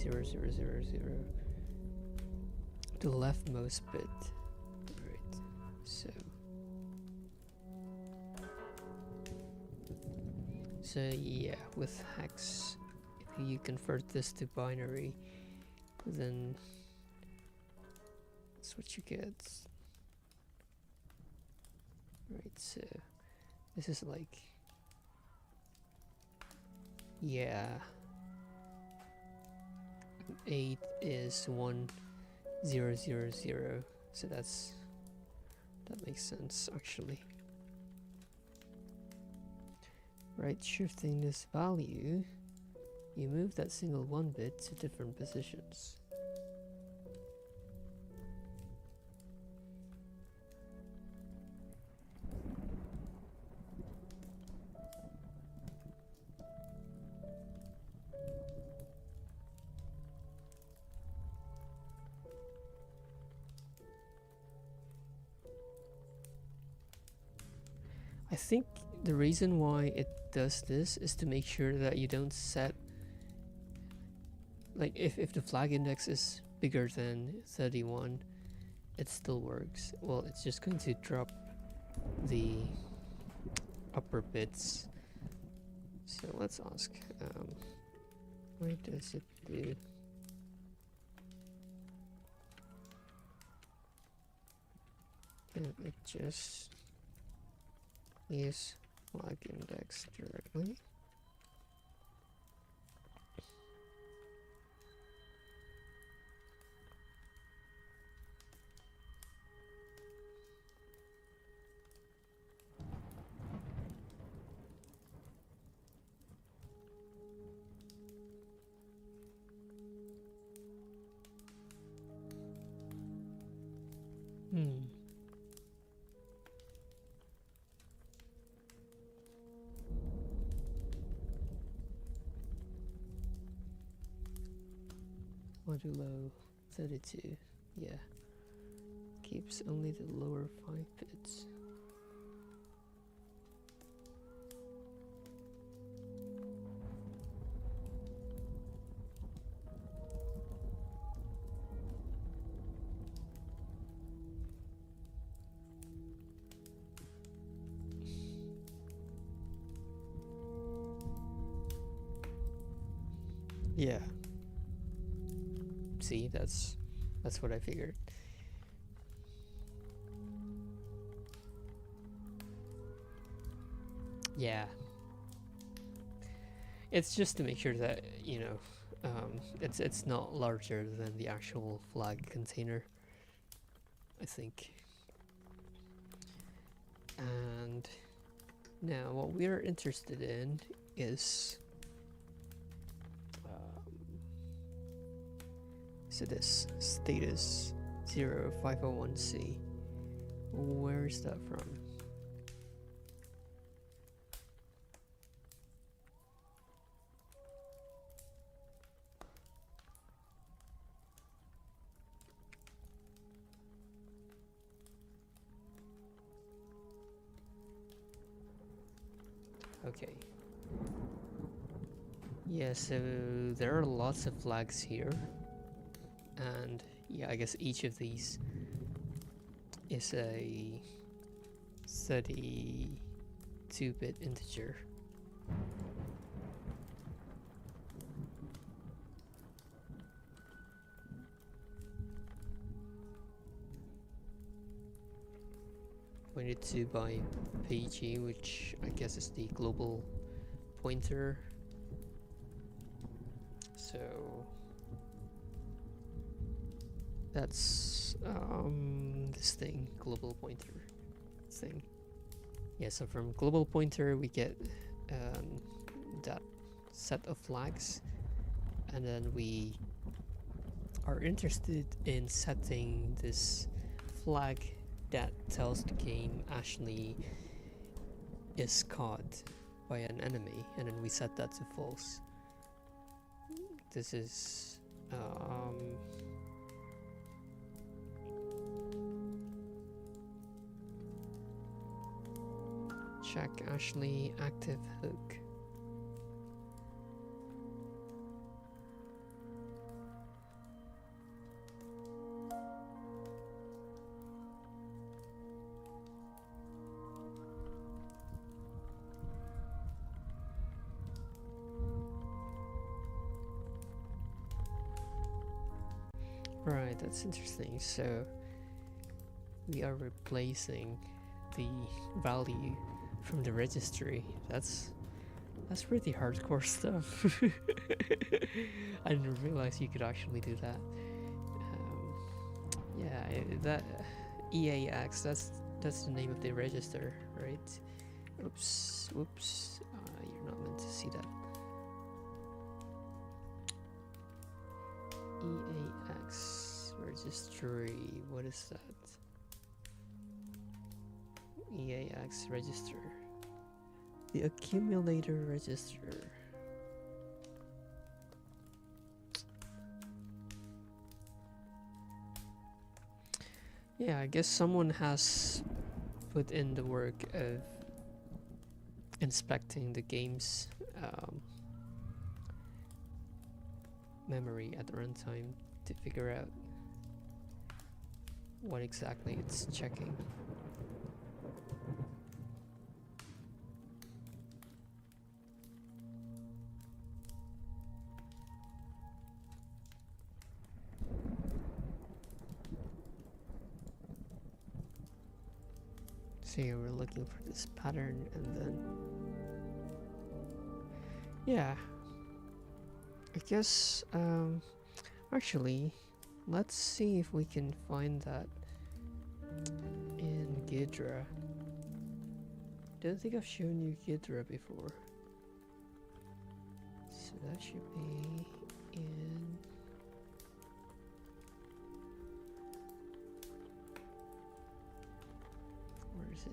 the leftmost bit, right? So yeah, with hex, if you convert this to binary, then that's what you get. Right, so this is like, yeah, 8 is 1000, so that makes sense actually. Right, shifting this value, you move that single 1 bit to different positions. I think the reason why it does this is to make sure that you don't set, like if the flag index is bigger than 31, it still works. Well, it's just going to drop the upper bits. So let's ask, what does it do? Can it just use flag index directly? Modulo 32. Yeah. Keeps only the lower 5 bits. Yeah. See, that's what I figured. Yeah. It's just to make sure that, you know, it's not larger than the actual flag container, I think. And now what we're interested in is so this status 0501C. Where is that from? Okay. Yeah, so there are lots of flags here. And yeah, I guess each of these is a 32-bit integer. Pointed to by PG, which I guess is the global pointer. So that's this thing, global pointer thing. Yeah, so from global pointer we get that set of flags, and then we are interested in setting this flag that tells the game Ashley is caught by an enemy, and then we set that to false. This is check Ashley active hook. Right, that's interesting. So we are replacing the value from the registry. That's pretty hardcore stuff. I didn't realize you could actually do that. Yeah, that EAX. That's the name of the register, right? Oops, whoops. You're not meant to see that. EAX registry. What is that? EAX register. The accumulator register. Yeah, I guess someone has put in the work of inspecting the game's memory at runtime to figure out what exactly it's checking. So yeah, we're looking for this pattern, and then yeah, I guess actually let's see if we can find that in Ghidra. Don't think I've shown you Ghidra before, so that should be in where is it?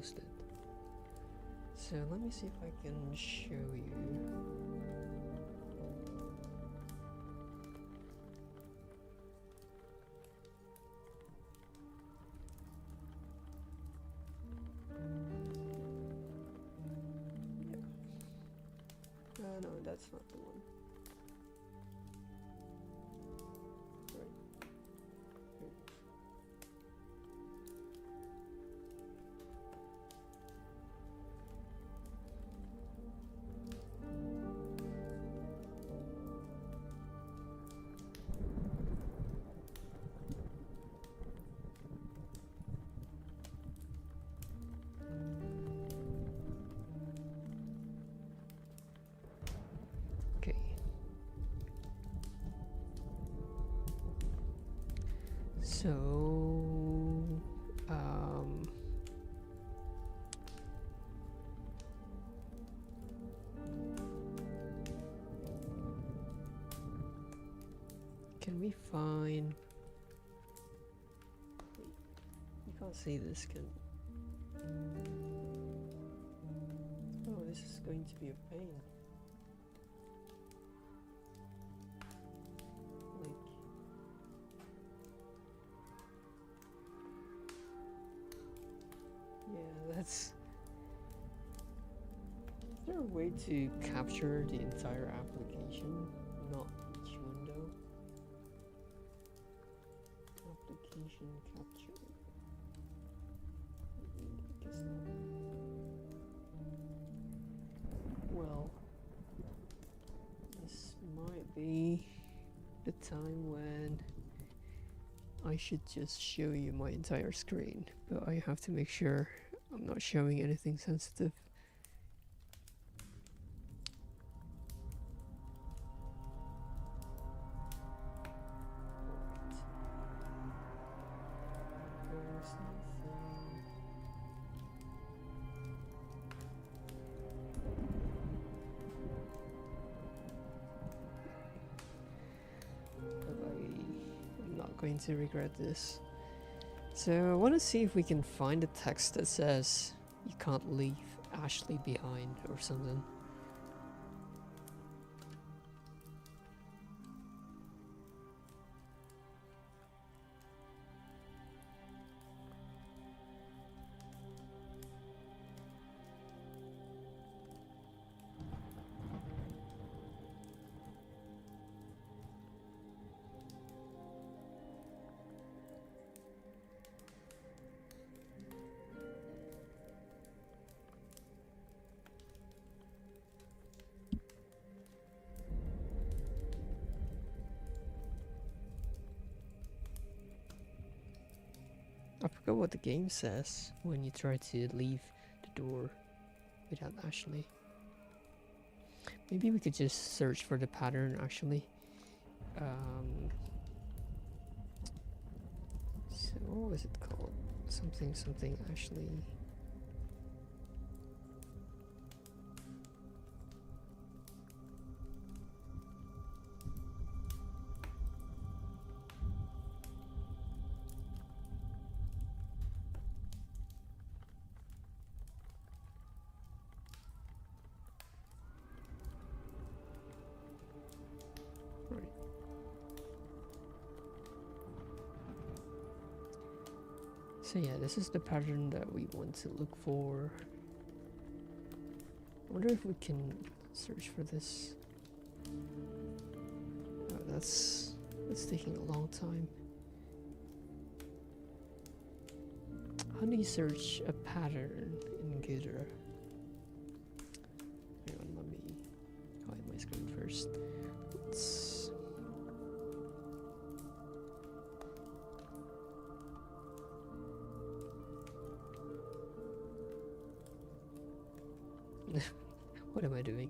closed it. So let me see if I can show you. No, that's not the one. Right. Here. Okay. So, can we find? Wait, you can't see this, can? Oh, this is going to be a pain. Like, yeah, that's. Is there a way to capture the entire application, not each window? Application capture. I guess not. Well, this might be the time when I should just show you my entire screen, but I have to make sure I'm not showing anything sensitive. There's nothing. But I'm not going to regret this. So I want to see if we can find a text that says you can't leave Ashley behind or something. I forgot what the game says when you try to leave the door without Ashley. Maybe we could just search for the pattern actually. So what was it called? Something Ashley. So yeah, this is the pattern that we want to look for. I wonder if we can search for this. Oh, that's taking a long time. How do you search a pattern in Ghidra? Hang on, let me hide my screen first. Let's what am I doing?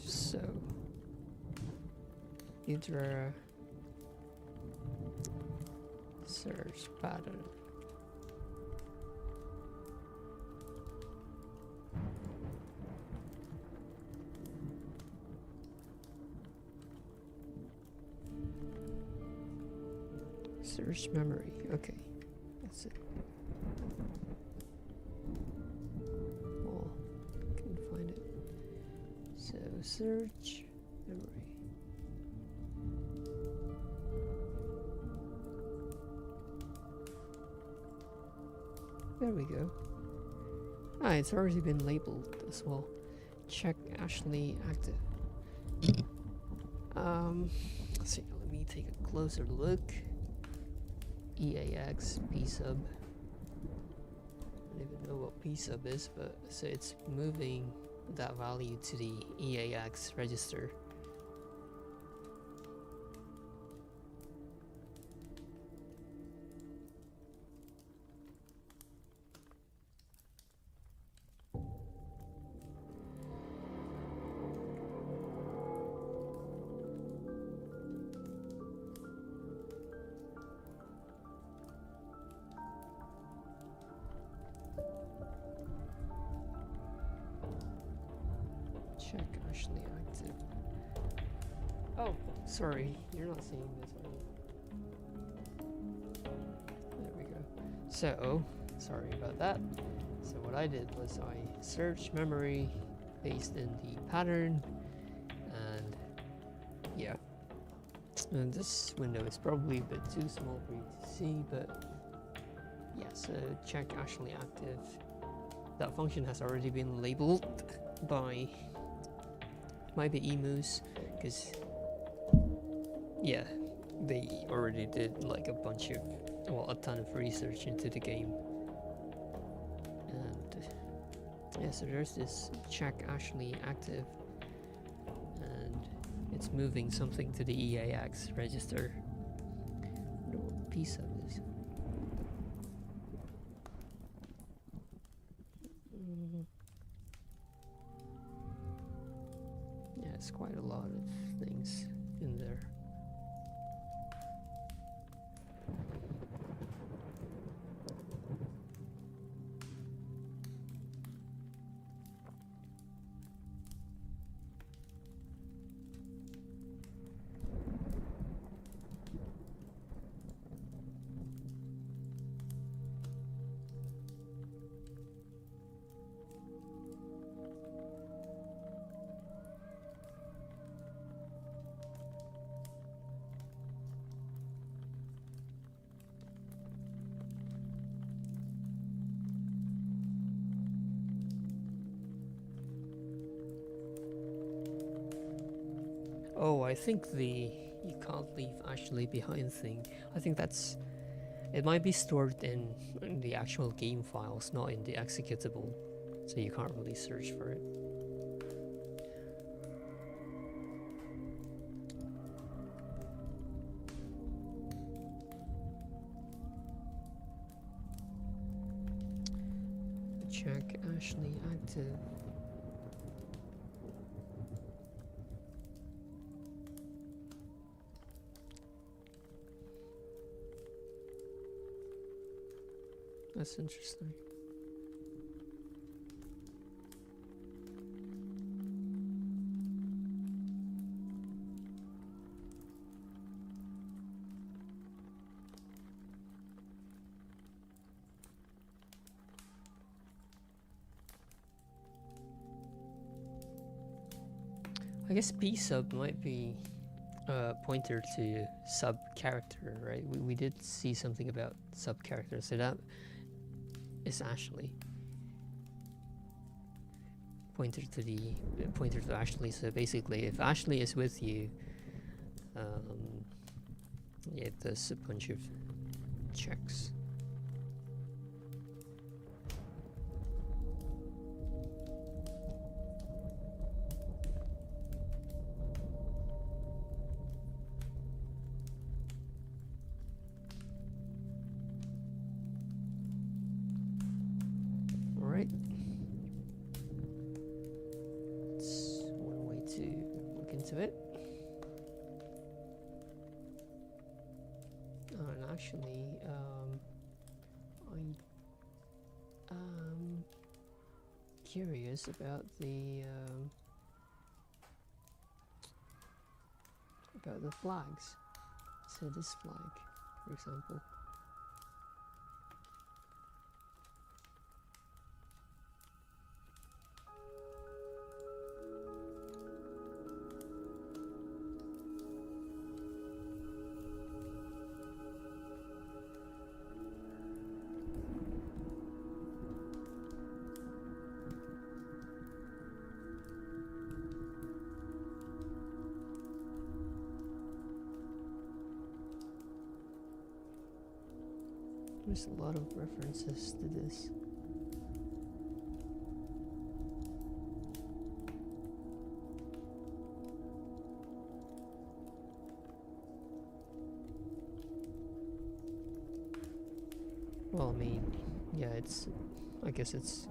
So Ghidra search pattern. Search memory. Okay, that's it. Oh, couldn't find it. So search memory. There we go. Ah, it's already been labeled as well. Check Ashley active. Let's see, let me take a closer look. EAX psub. I don't even know what psub is, but so it's moving that value to the EAX register. Check Ashley active. Oh, sorry, you're not seeing this, are you? There we go. So, sorry about that. So what I did was I searched memory based in the pattern, and yeah. And this window is probably a bit too small for you to see, but yeah, so check Ashley active. That function has already been labeled by might be emus, because yeah, they already did like a bunch of, well, a ton of research into the game. And yeah, so there's this check Ashley active, and it's moving something to the EAX register. I wonder what piece of this. Yeah, it's quite a lot of things in there. Oh, I think the you can't leave Ashley behind thing. I think that's, it might be stored in the actual game files, not in the executable, so you can't really search for it. Check Ashley active. That's interesting. I guess P sub might be a pointer to sub character, right? We did see something about sub character, so that is Ashley. Pointer to Ashley. So basically, if Ashley is with you, yeah, it does a bunch of checks. Alright. That's one way to look into it. Oh, and actually, I'm curious about the flags. So this flag for example. There's a lot of references to this. Well, I mean, yeah, I guess it's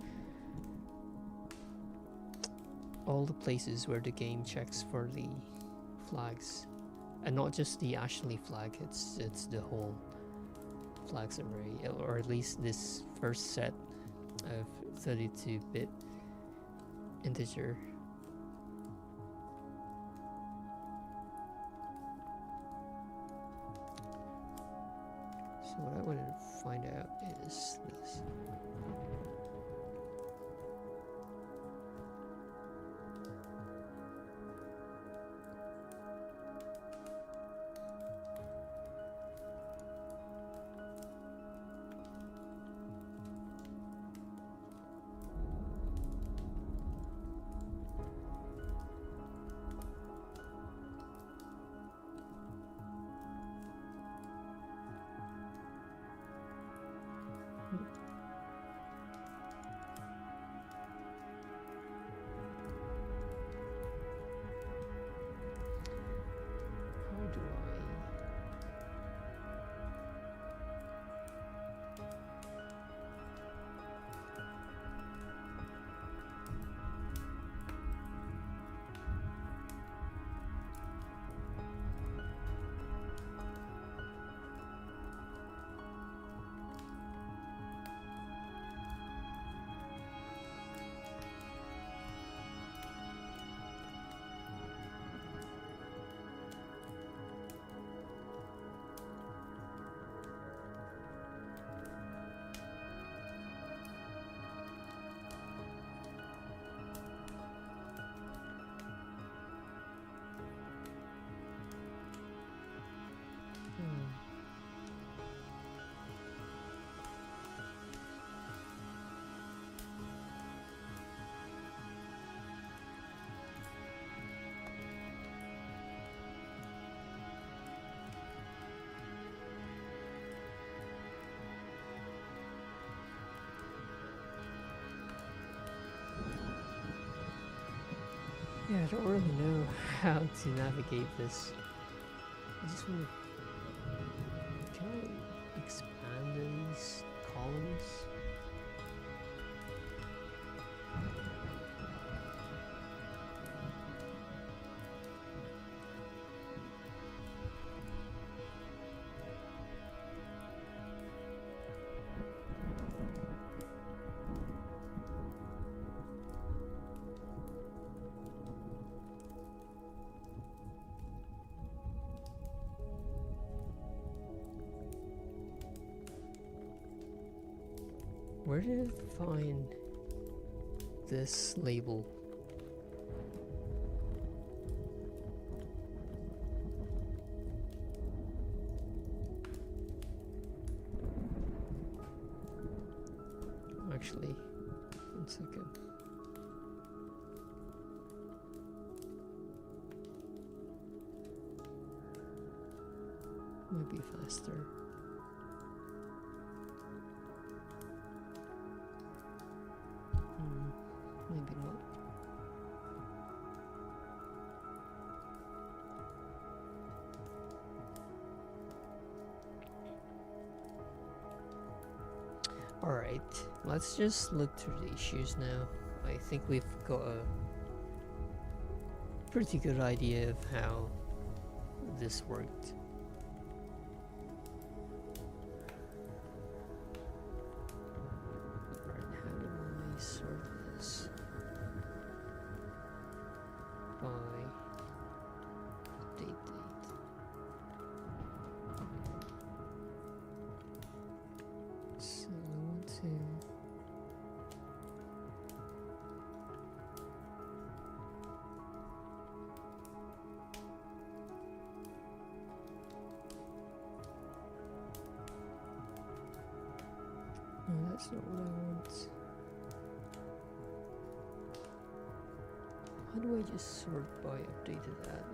all the places where the game checks for the flags, and not just the Ashley flag. It's the whole flags array, or at least this first set of 32-bit integer. So what I wanted to find out is this. How do Yeah, I don't really know how to navigate this. I just want to... Can I expand these columns? Where did I find this label? Actually, 1 second. Might be faster. Maybe not. Alright, let's just look through the issues now. I think we've got a pretty good idea of how this worked. Alright, how do I sort this? By date. That's not what I want. How do I just sort by updated ad?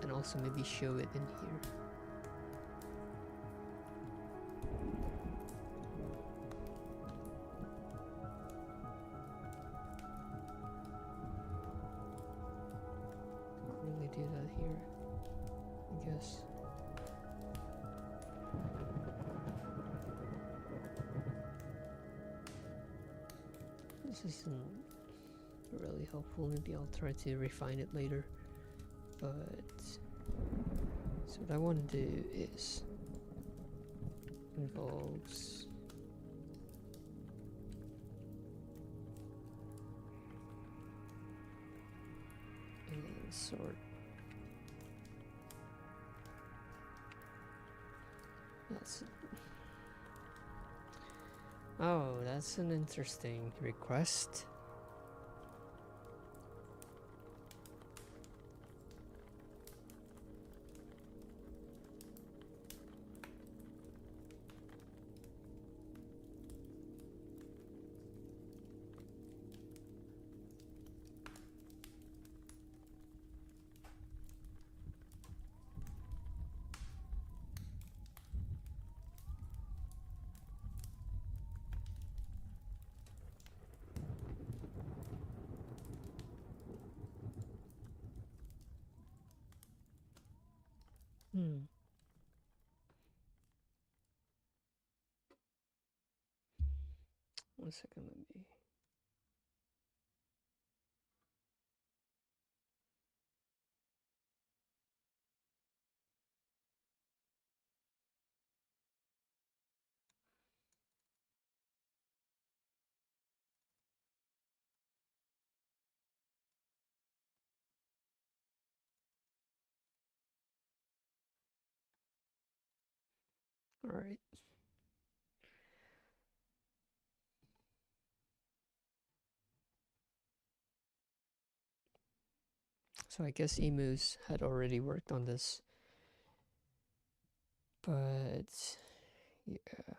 And also maybe show it in here. Can't really do that here, I guess. This isn't really helpful. Maybe I'll try to refine it later. But so what I want to do is involves and then sort. That's oh, that's an interesting request. Hmm. One second, let me. All right. So I guess Emus had already worked on this, but yeah.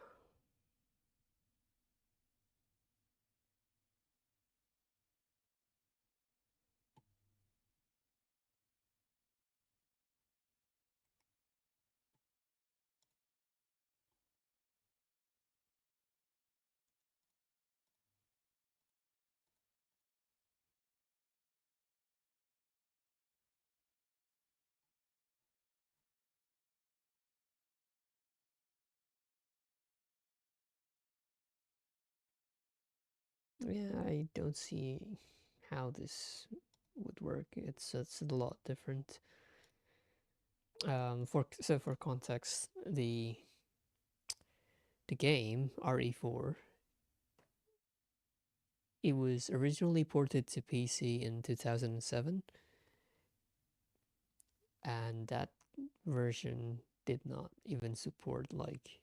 Yeah, I don't see how this would work. It's a lot different. For context, the game RE4, it was originally ported to PC in 2007, and that version did not even support like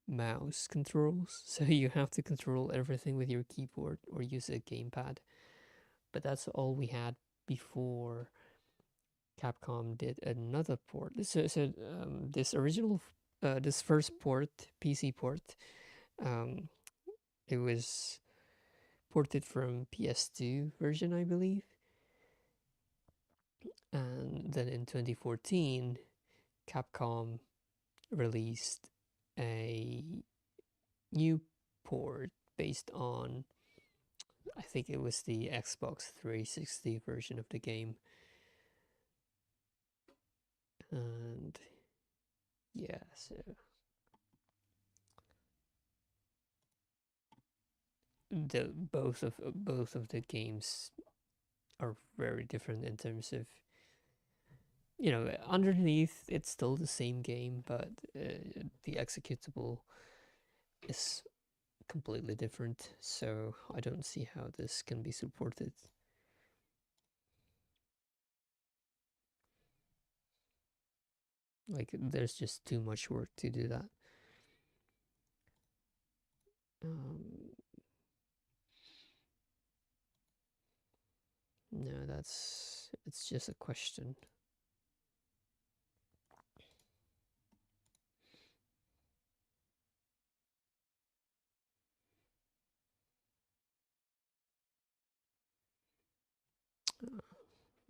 mouse controls, so you have to control everything with your keyboard or use a gamepad. But that's all we had before Capcom did another port. This original, this first port, PC port, um, it was ported from PS2 version, I believe, and then in 2014, Capcom released a new port based on, I think it was the Xbox 360 version of the game, and yeah, so the both of the games are very different in terms of, you know, underneath it's still the same game, but the executable is completely different, so I don't see how this can be supported. Like, there's just too much work to do that. No, it's just a question.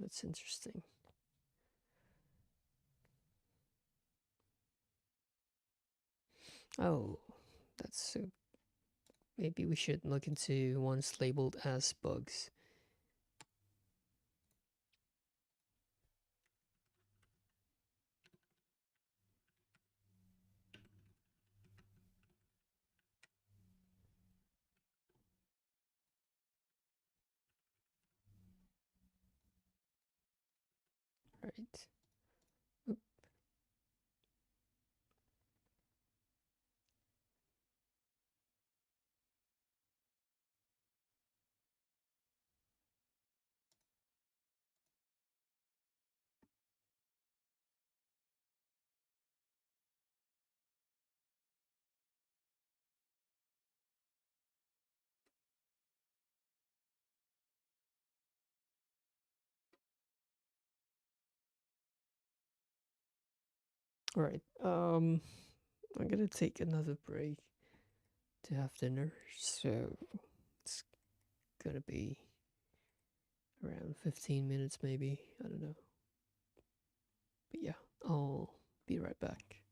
That's interesting. Oh, that's so. Maybe we should look into ones labeled as bugs. Right. Oop. All right. I'm gonna take another break to have dinner, so it's gonna be around 15 minutes, maybe. I don't know. But yeah, I'll be right back.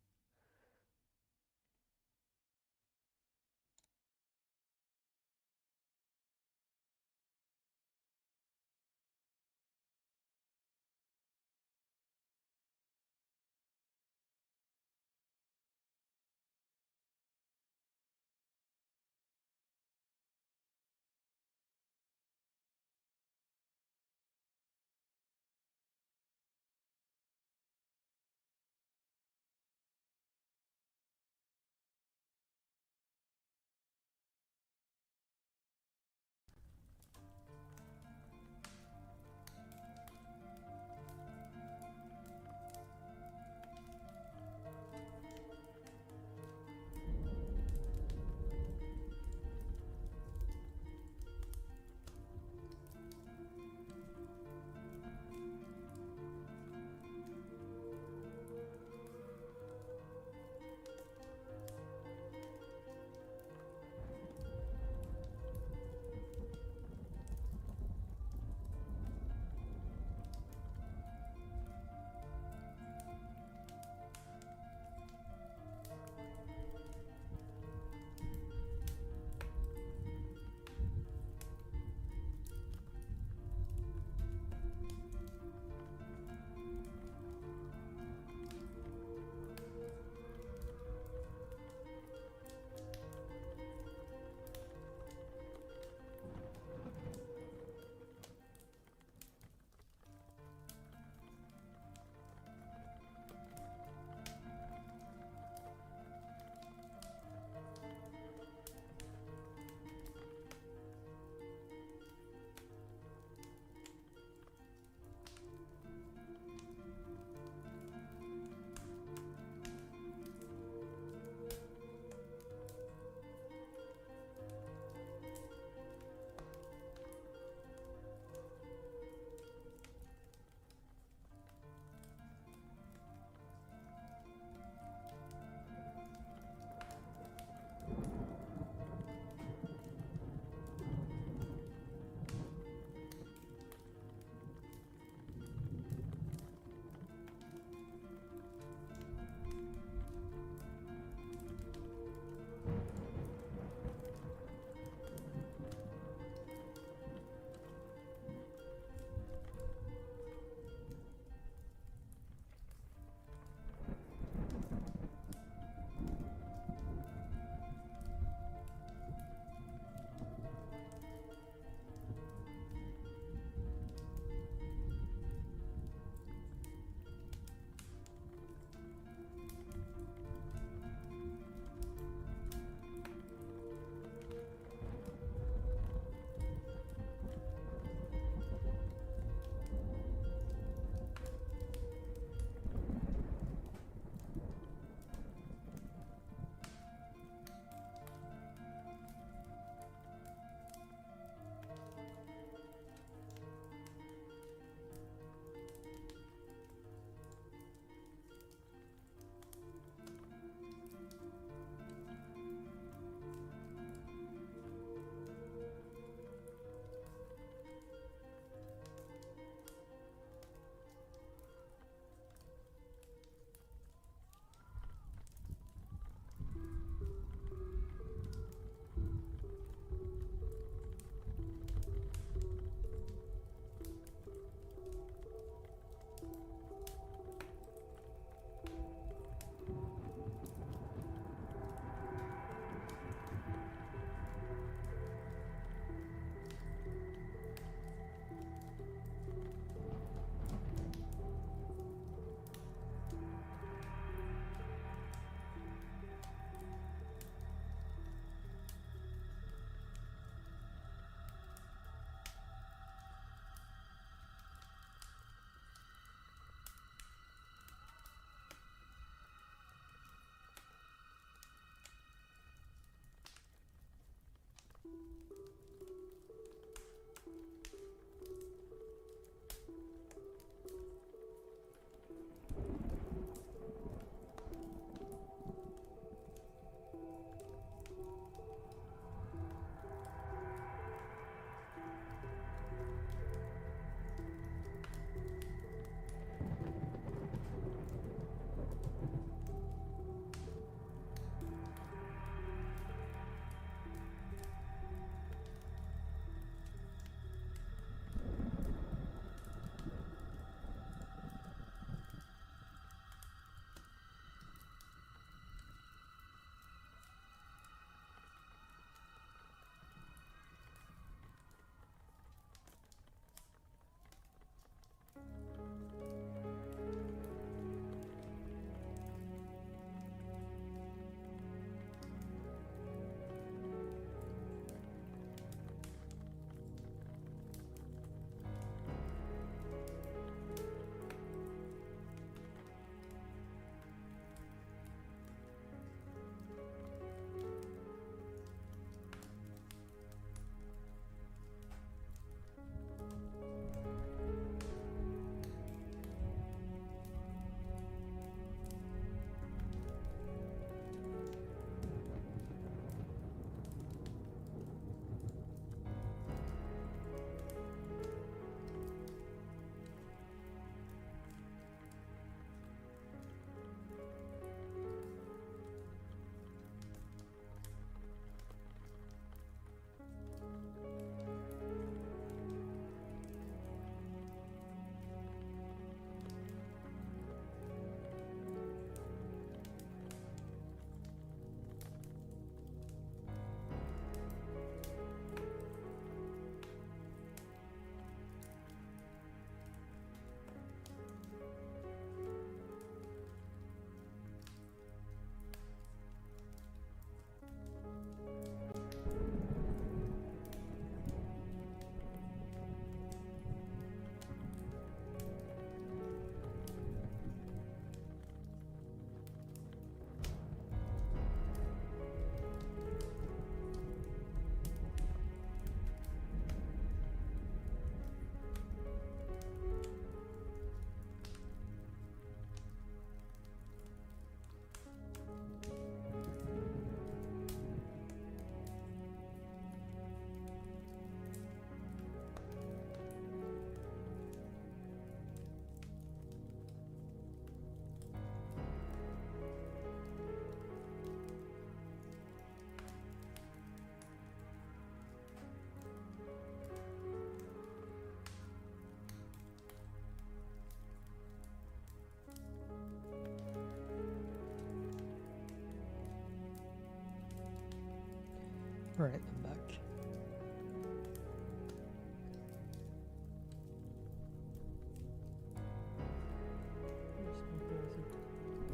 Alright, I'm back.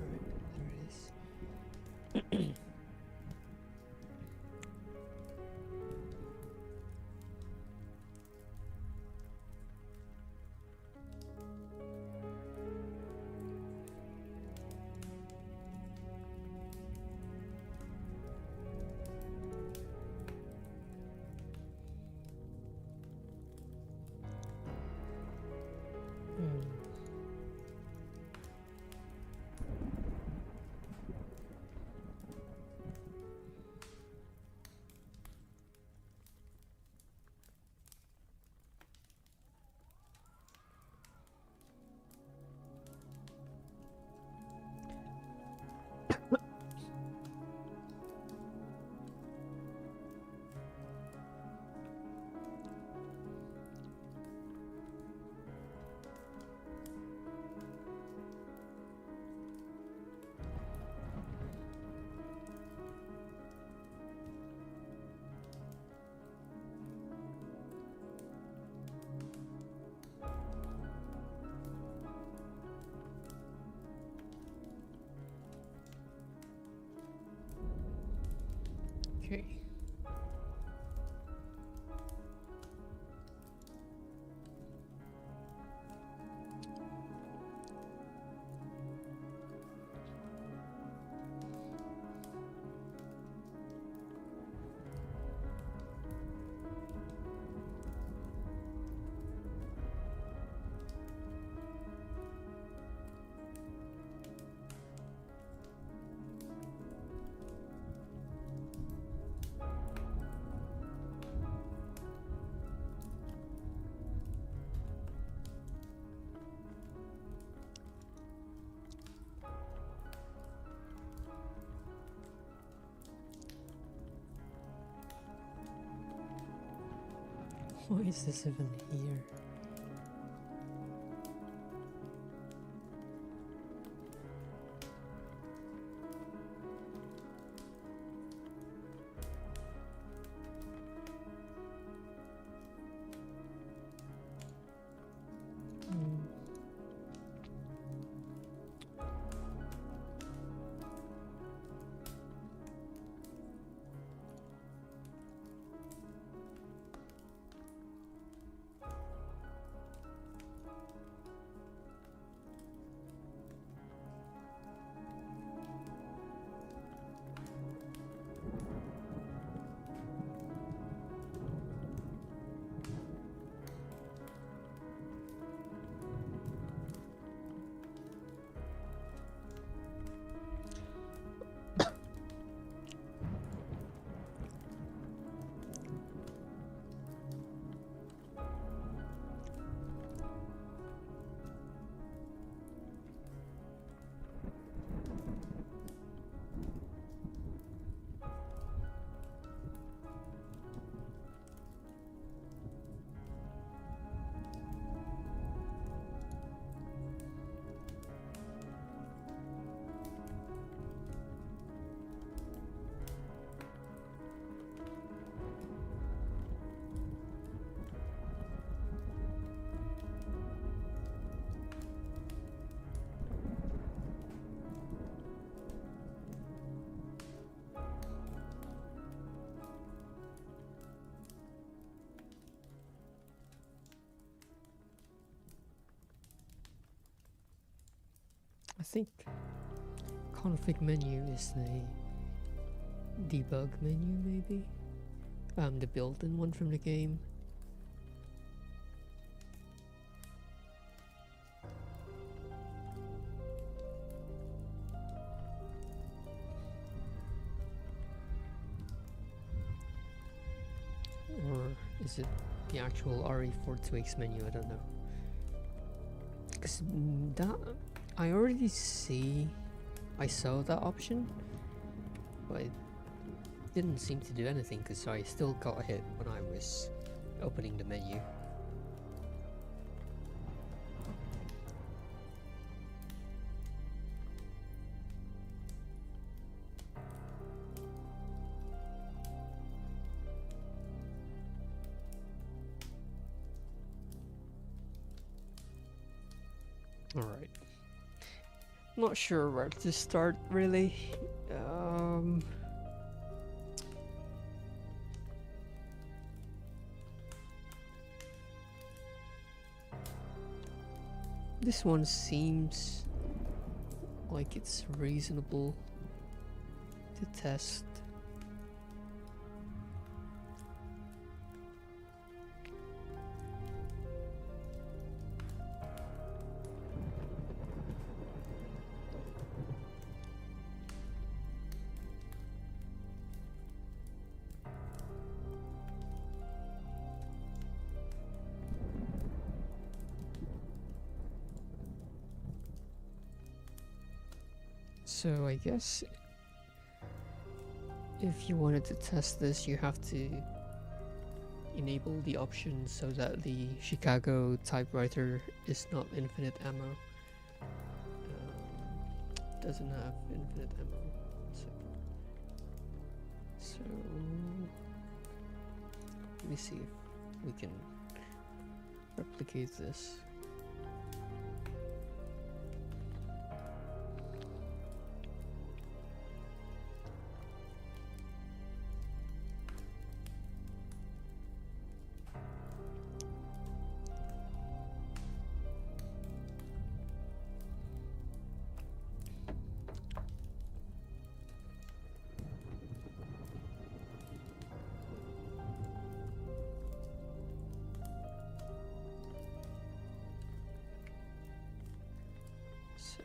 Alright, there it is. Okay. Why is this even here? I think config menu is the debug menu, maybe? The built-in one from the game. Or is it the actual RE428 menu? I don't know. Because that... I already I saw that option, but it didn't seem to do anything because I still got hit when I was opening the menu. Alright. Not sure where to start, really. This one seems like it's reasonable to test. So I guess if you wanted to test this, you have to enable the option so that the Chicago typewriter is not infinite ammo. Doesn't have infinite ammo. 1 second. So let me see if we can replicate this. So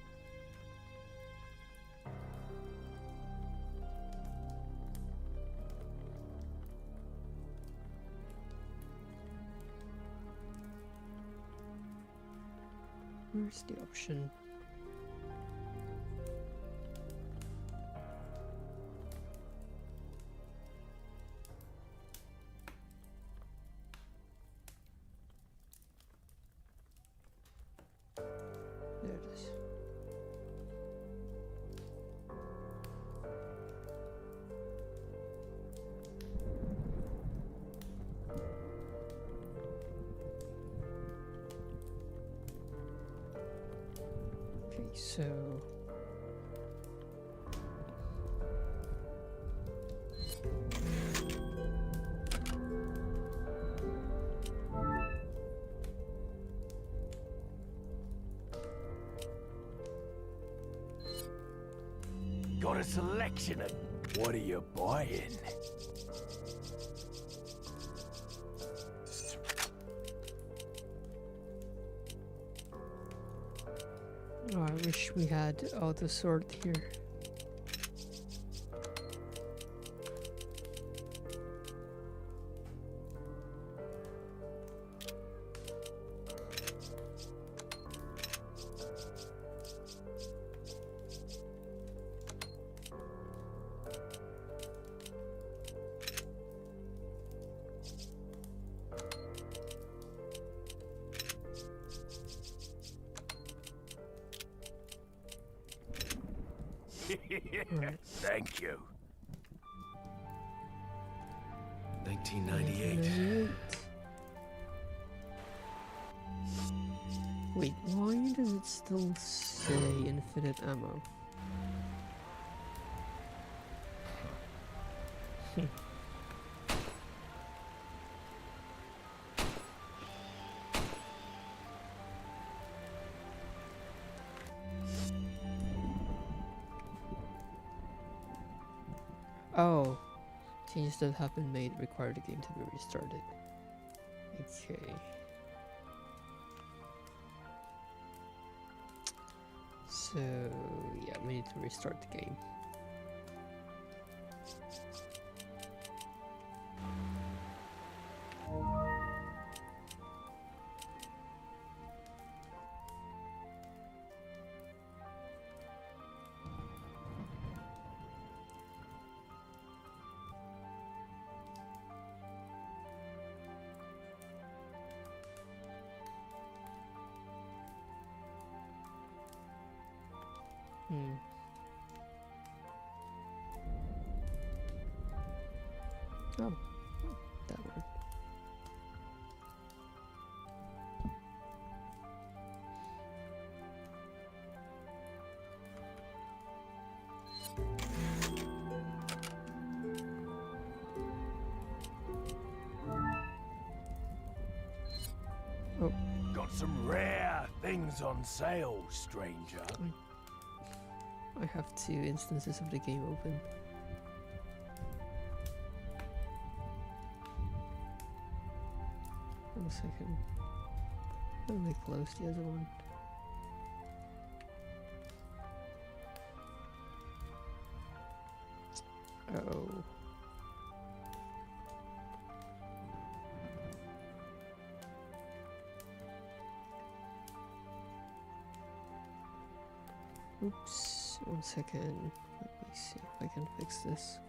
where's the option? There it is. Okay, so Got a selection of... What are you buying? oh, I wish we had auto sort here. Right. Thank you. 1998. Wait, why does it still say infinite ammo? Oh, changes that have been made require the game to be restarted. Okay. So, yeah, we need to restart the game. Hmm. Oh, that worked. Oh. Got some rare things on sale, stranger. I have 2 instances of the game open. One second. Let me close the other one. Oh. Oops, 1 second. Let me see if I can fix this.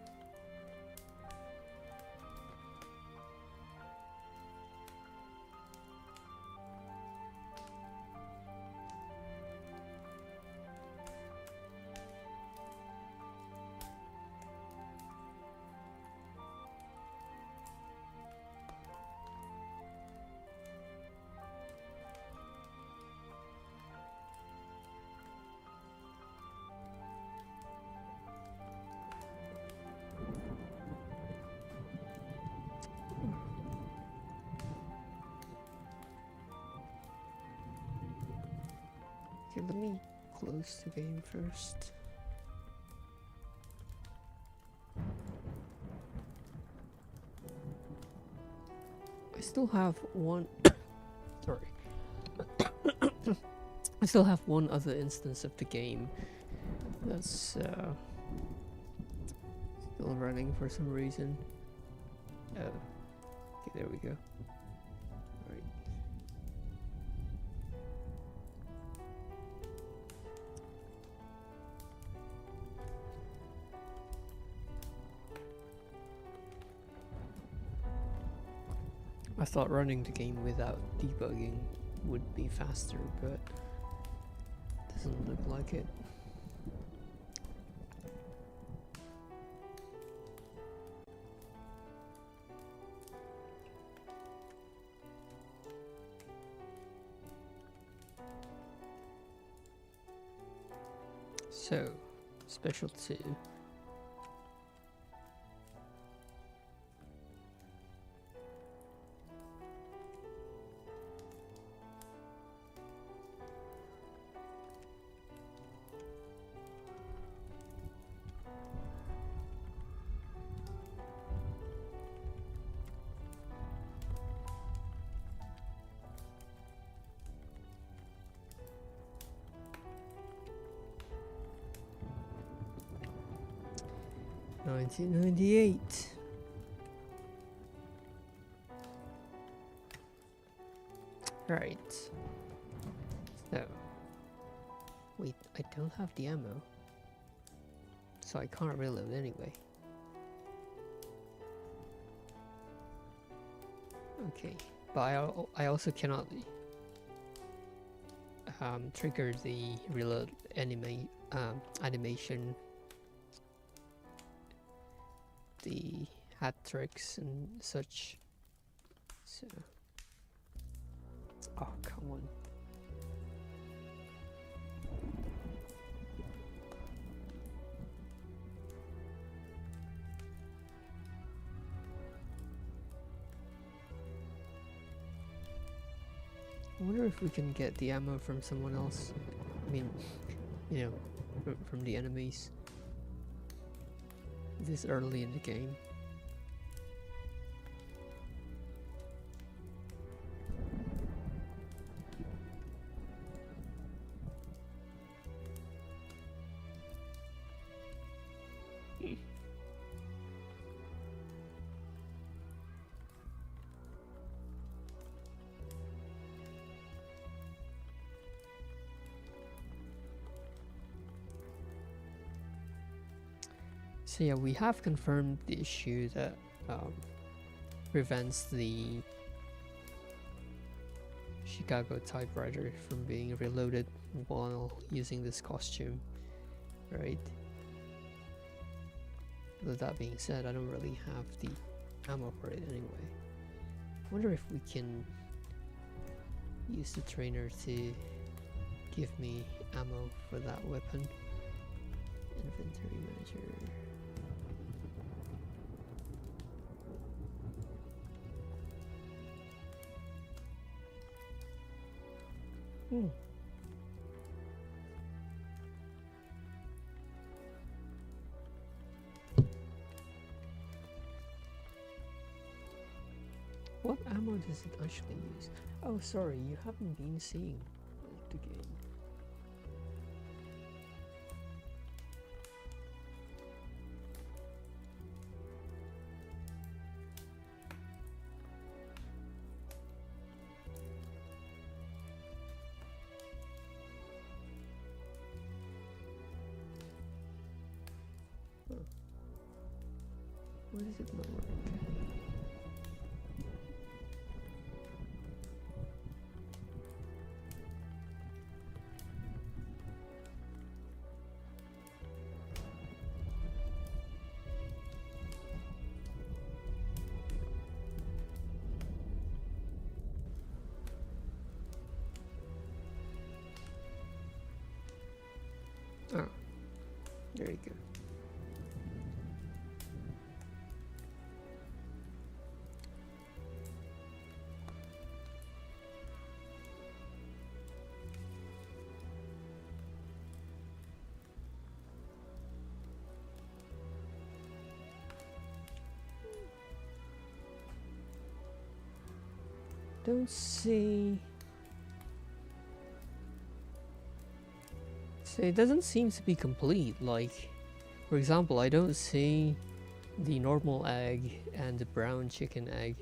Okay, let me close the game first. I still have one. Sorry. I still have one other instance of the game that's still running for some reason. Oh, okay, there we go. Alright. I thought running the game without debugging would be faster, but doesn't look like it. So, special 2. $19.98. Right. So, wait, I don't have the ammo, so I can't reload anyway. Okay, but I also cannot trigger the reload animation, the hat tricks and such. So, oh come on. I wonder if we can get the ammo from someone else. I mean, you know, from the enemies this early in the game. So yeah, we have confirmed the issue that prevents the Chicago typewriter from being reloaded while using this costume, right? With that being said, I don't really have the ammo for it anyway. I wonder if we can use the trainer to give me ammo for that weapon. Inventory manager. Hmm. What ammo does it actually use? Oh, sorry, you haven't been seeing the game. Huh. Why does it not work? Oh, there you go. Don't see. So it doesn't seem to be complete. Like, for example, I don't see the normal egg and the brown chicken egg.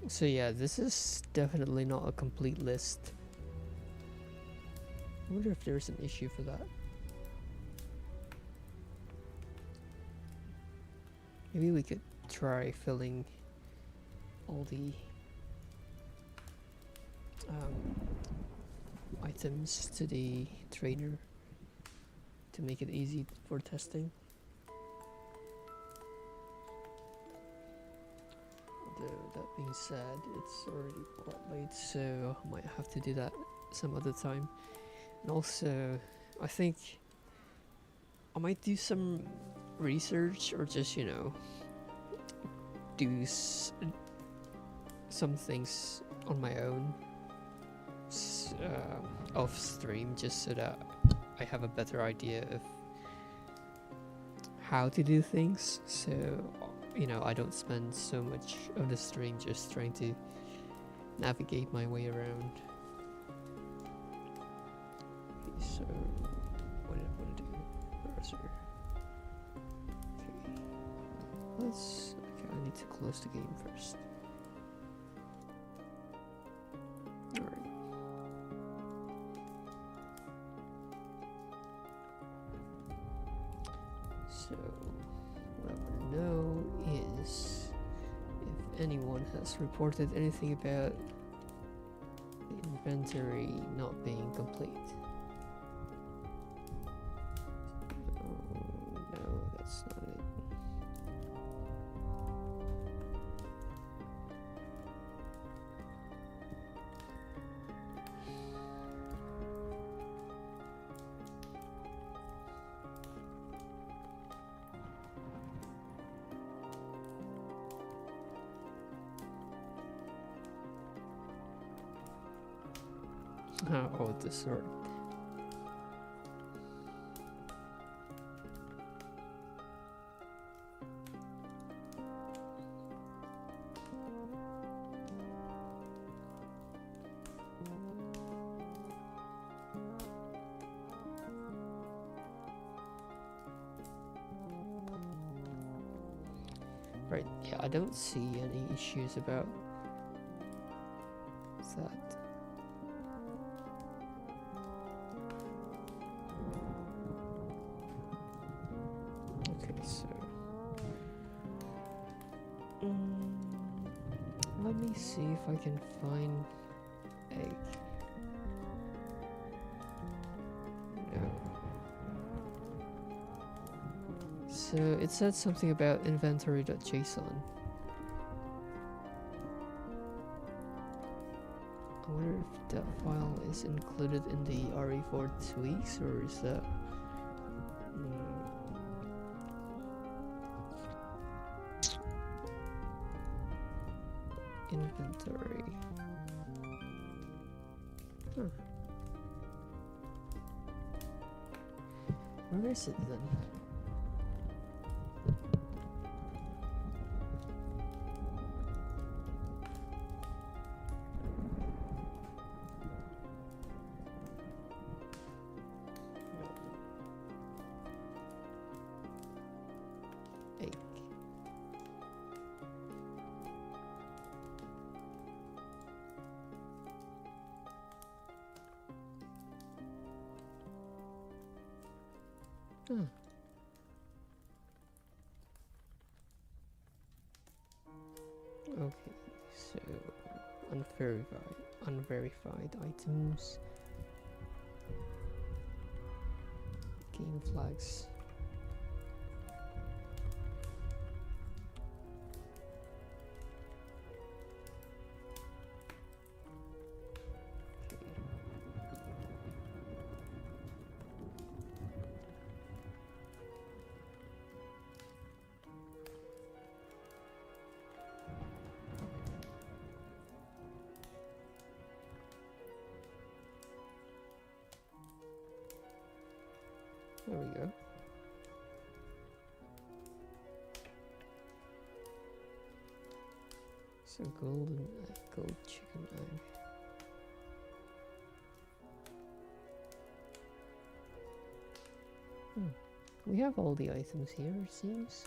So yeah, this is definitely not a complete list. I wonder if there's an issue for that. Maybe we could try filling all the items to the trainer to make it easy for testing. Although that being said, it's already quite late, so I might have to do that some other time. And also, I think I might do some research, or just, you know, do some things on my own off stream, just so that I have a better idea of how to do things, so you know I don't spend so much of the stream just trying to navigate my way around. Okay, so what did I want to do? Browser. Okay, I need to close the game first. Alright. So, what I want to know is if anyone has reported anything about the inventory not being complete. Oh, no, that's not it. Oh, the sword. Right, yeah, I don't see any issues about that. Okay, so let me see if I can find egg. No. So it said something about inventory.json. if that file is included in the RE4 tweaks, or is that... Inventory. Huh. Where is it then? Egg. Huh. Okay, so unverified items, game flags. There we go. So golden egg, gold chicken egg. We have all the items here, it seems.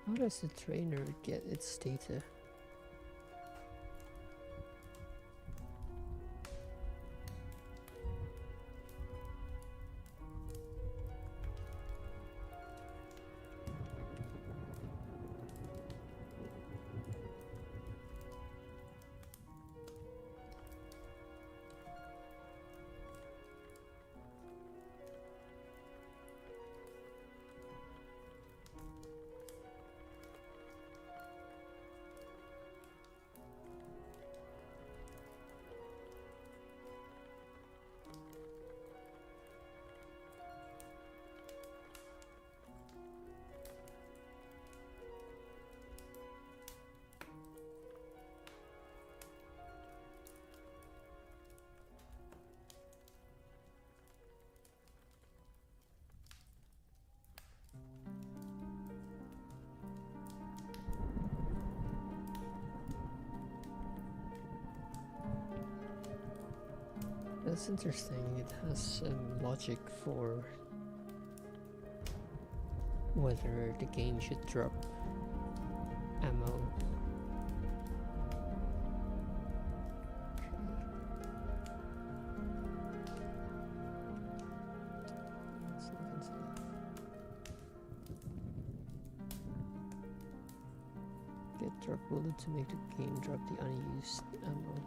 How does the trainer get its data? That's interesting. It has logic for whether the game should drop ammo. Get drop bullet to make the game drop the unused ammo.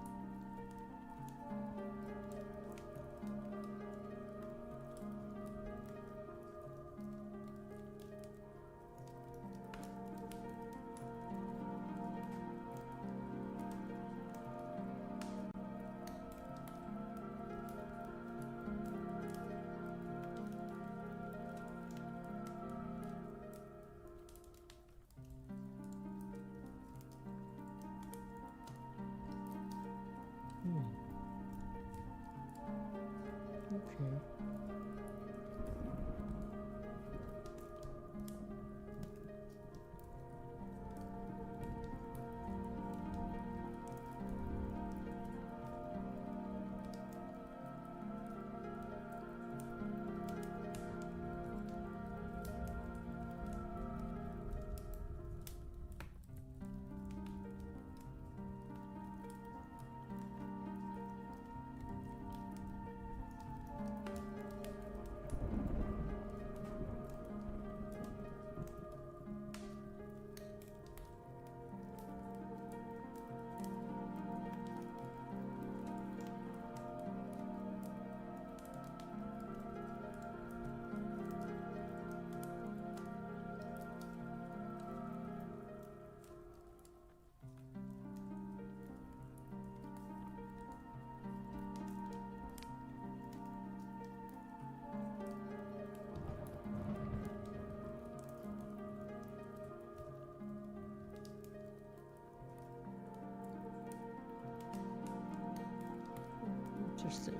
Interesting.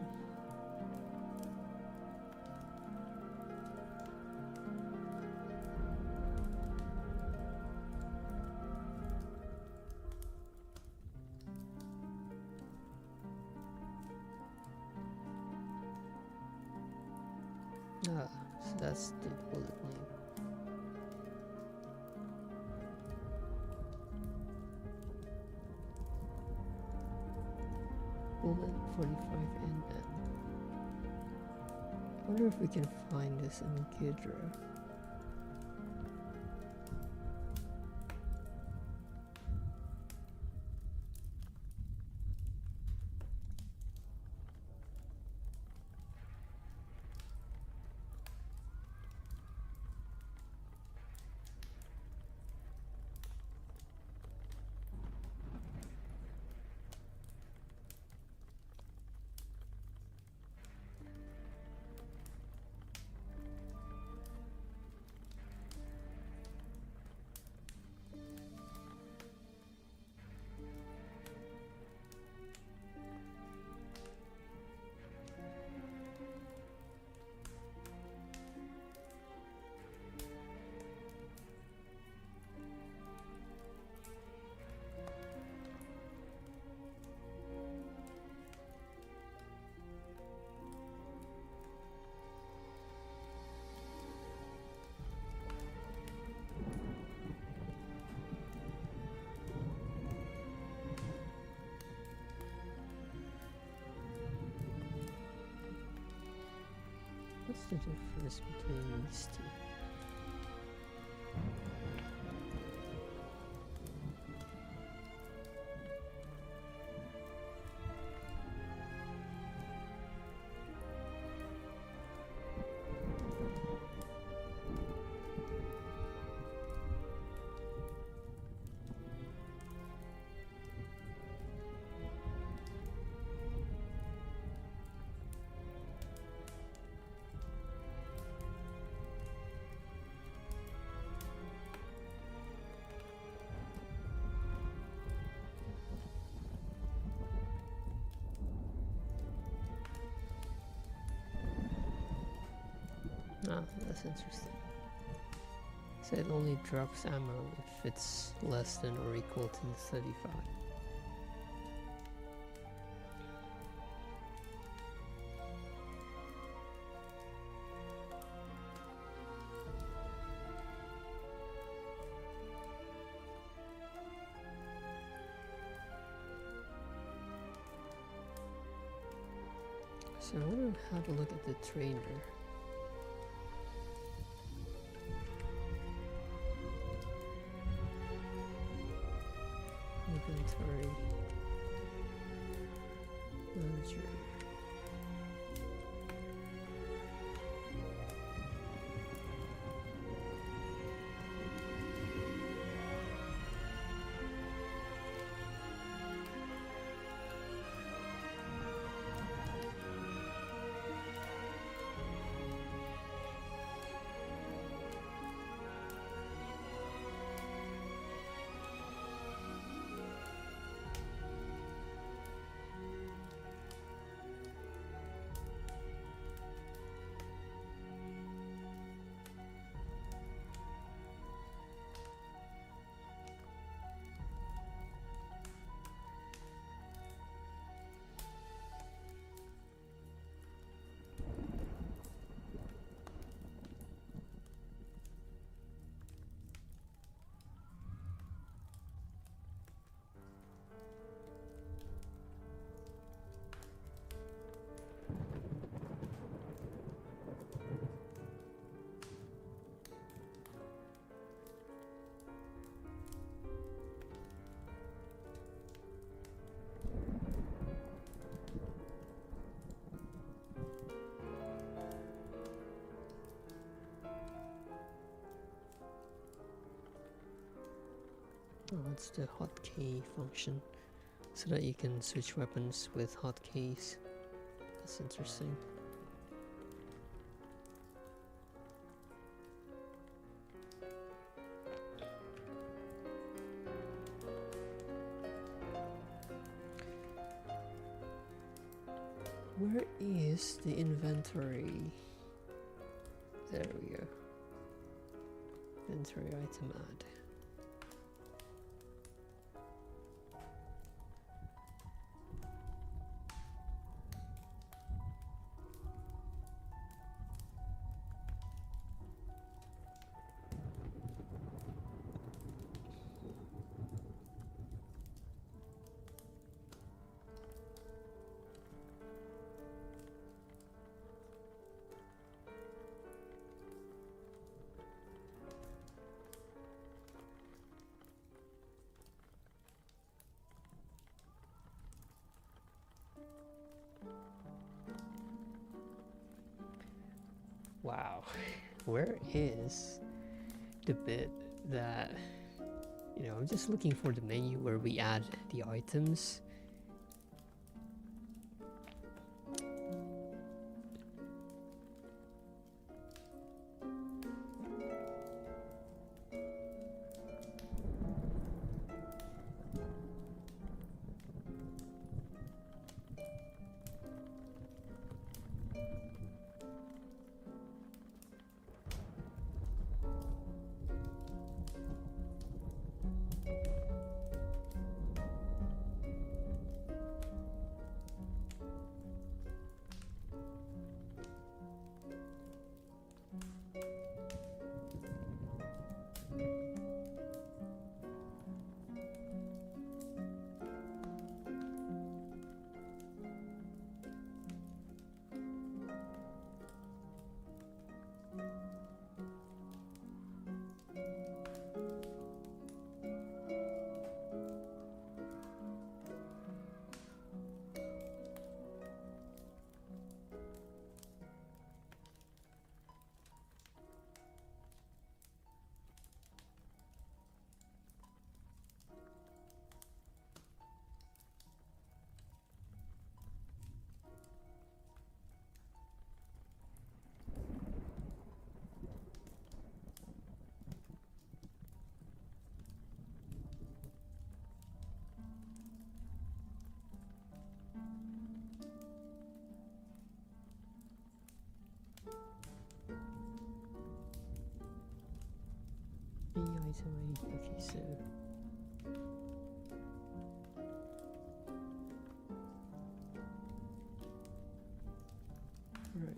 Ah, so that's the bullet name. Bullet 45NM. I wonder if we can find this in Gidra. What's the difference between these two? Ah, that's interesting. So it only drops ammo if it's less than or equal to 35. So I want to have a look at the trainer. Inventory manager. Oh, it's the hotkey function, so that you can switch weapons with hotkeys. That's interesting. Where is the inventory? There we go. Inventory item add. Wow, where is the bit that, I'm just looking for the menu where we add the items. Item ID, okay, so right.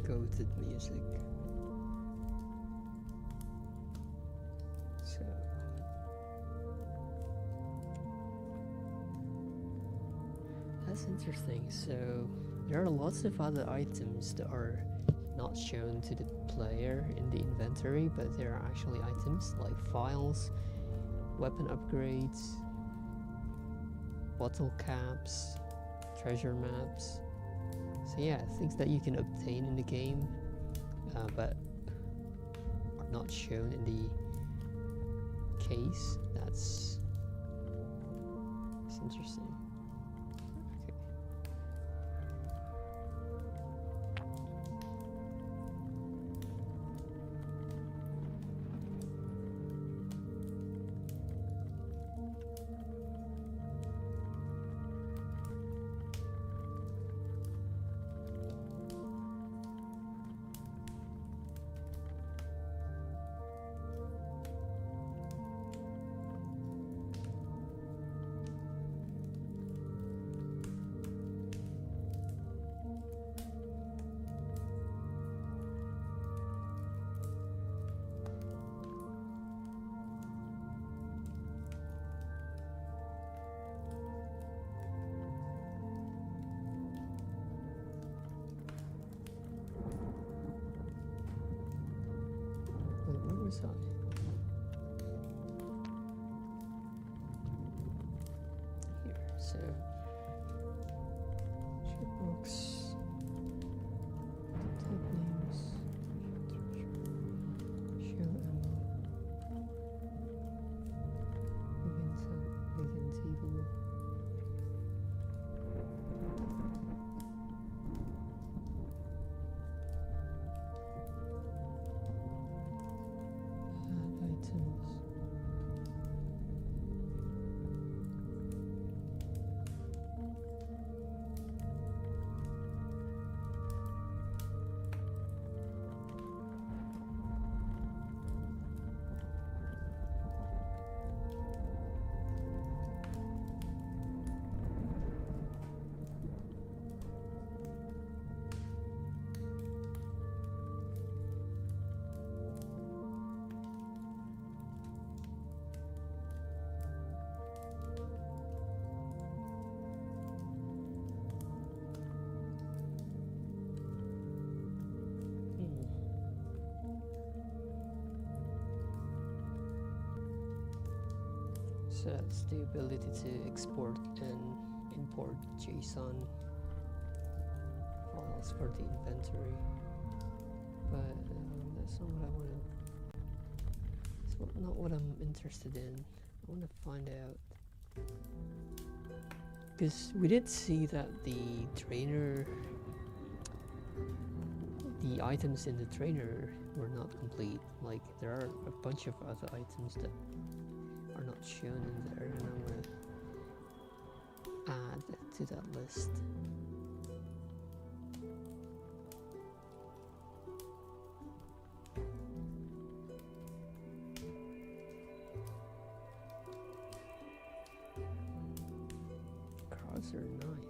Goated music. So that's interesting. So there are lots of other items that are not shown to the player in the inventory, but there are actually items like files, weapon upgrades, bottle caps, treasure maps. So yeah, things that you can obtain in the game, but are not shown in the case. That's interesting. Okay. So checkbox, type names, show ammo, begin table. Add items. So that's the ability to export and import JSON files for the inventory. But that's not what I want to. It's not what I'm interested in. I want to find out, because we did see that the items in the trainer were not complete. Like there are a bunch of other items that are not shown in there, and I want to add to that list. Crosser knife.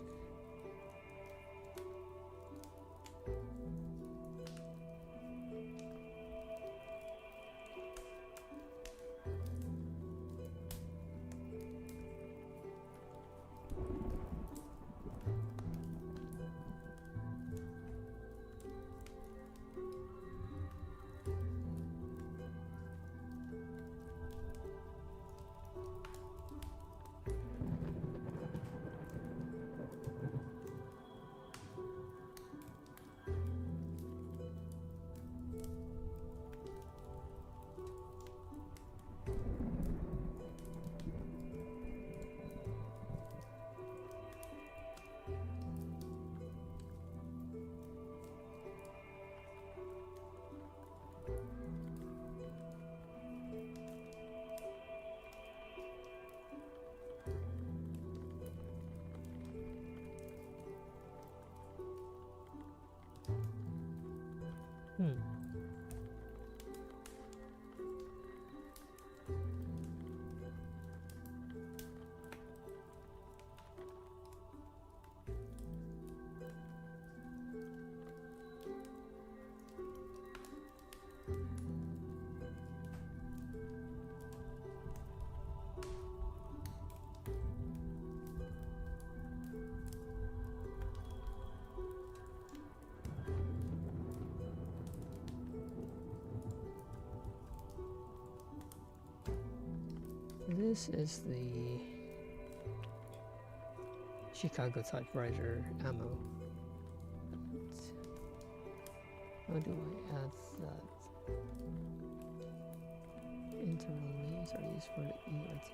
This is the Chicago typewriter ammo. How do I add that? Internal names are used for the ERT.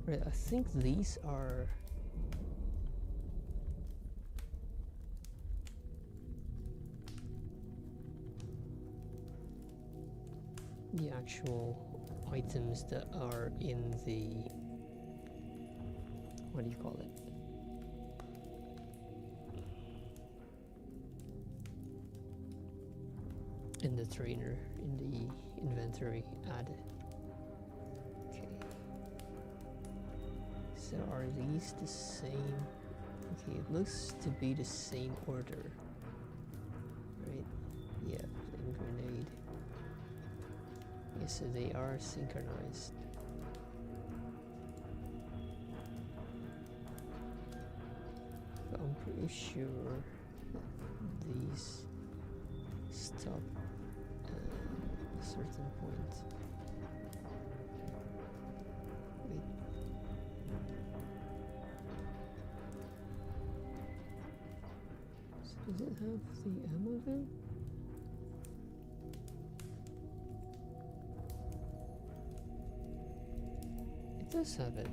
Right, I think these are the actual items that are in the, what do you call it? in the trainer, in the inventory add. Okay. So are these the same? Okay, it looks to be the same order. Right? Yeah, flame grenade. Yeah, so they are synchronized. But I'm pretty sure that these stop at a certain point. Wait. So does it have the ammo then? It does have it.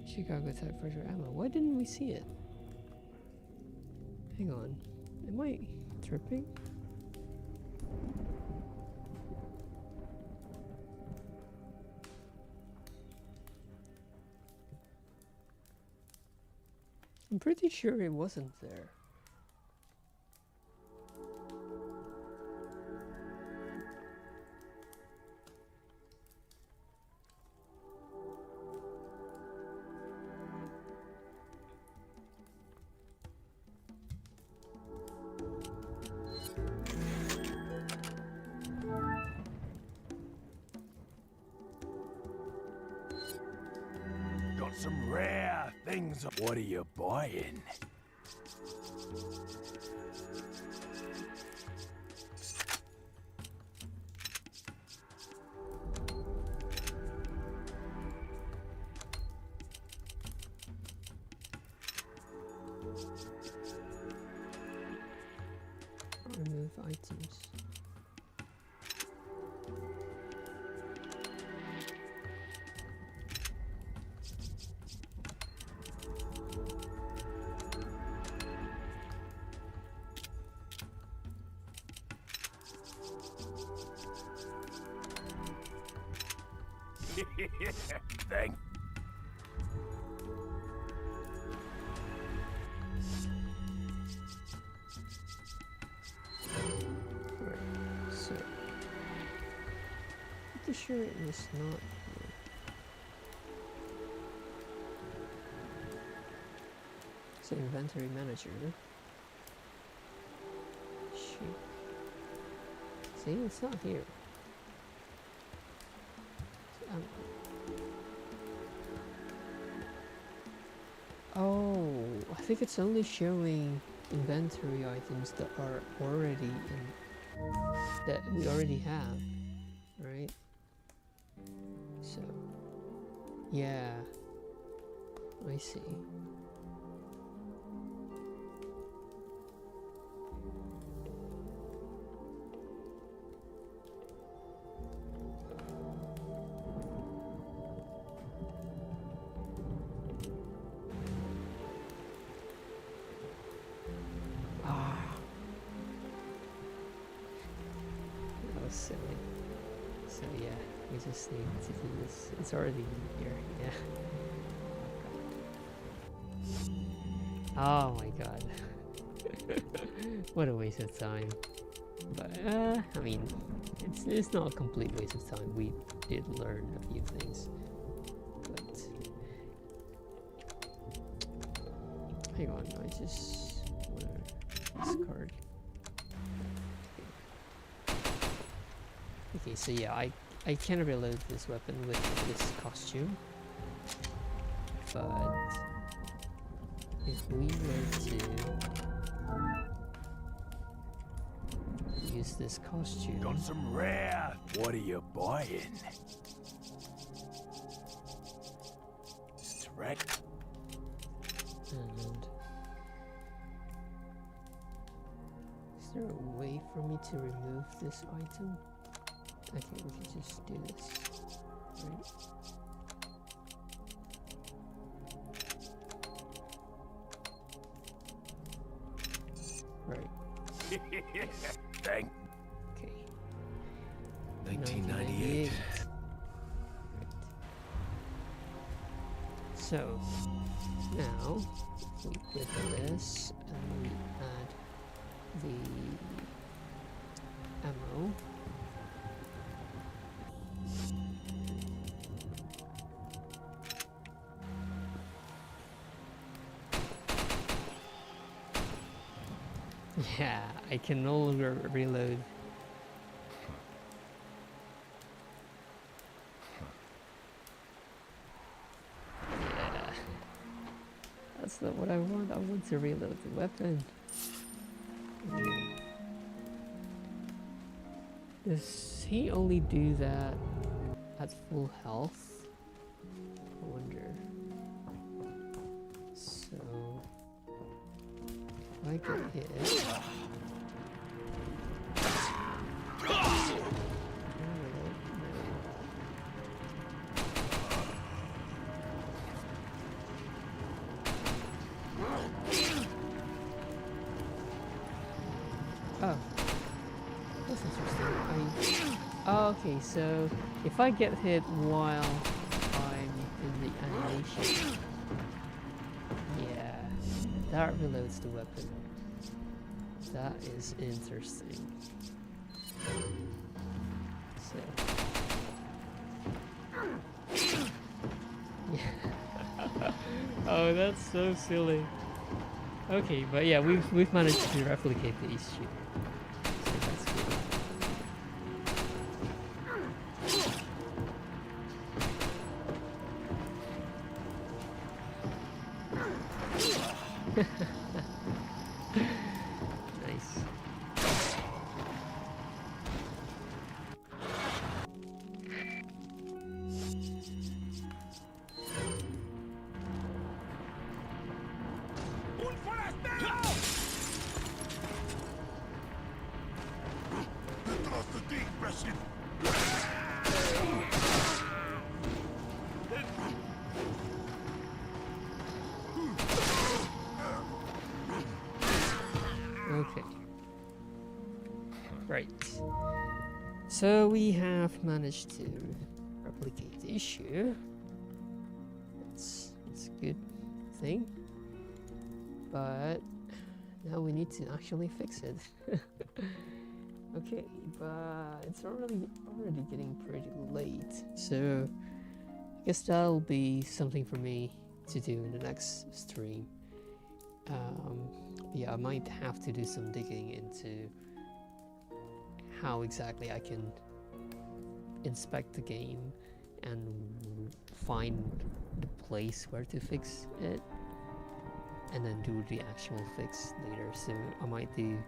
Chicago type pressure ammo. Why didn't we see it? Hang on. Am I tripping? I'm pretty sure it wasn't there. Got some rare things. What are you buying? Remove items. Thank. Right, so pretty sure it was not here. So inventory manager. Shoot. See, it's not here. Oh, I think it's only showing inventory items that are already in, that we already have, right? So, yeah, I see. Silly. So yeah, we just need to do this. It's already here, yeah. Oh my god. What a waste of time. But I mean, it's not a complete waste of time. We did learn a few things. But hang on, I just wanna discard. Okay, so yeah, I can reload this weapon with this costume, but if we were to use this costume, Got some rare. What are you buying? Stretch. and is there a way for me to remove this item? I think we can just do this, right? Right. Thank. Okay. 1998. Right. So now we click on this and we add the ammo. Yeah, I can no longer reload. Yeah, that's not what I want. I want to reload the weapon. Does he only do that at full health? I wonder. So, if I get hit. Oh, that's interesting. Oh, okay, so if I get hit while I'm in the animation, yeah, that reloads the weapon. That is interesting. So, yeah. Oh, that's so silly. Okay, but yeah, we've managed to replicate the issue. So that's good. Nice. Un forastero! Detrás de ti, imbécil. Okay. Right. So we have managed to replicate the issue. It's a good thing. But now we need to actually fix it. Okay, but it's already getting pretty late. So I guess that'll be something for me to do in the next stream. Yeah, I might have to do some digging into how exactly I can inspect the game and find the place where to fix it, and then do the actual fix later. So I might do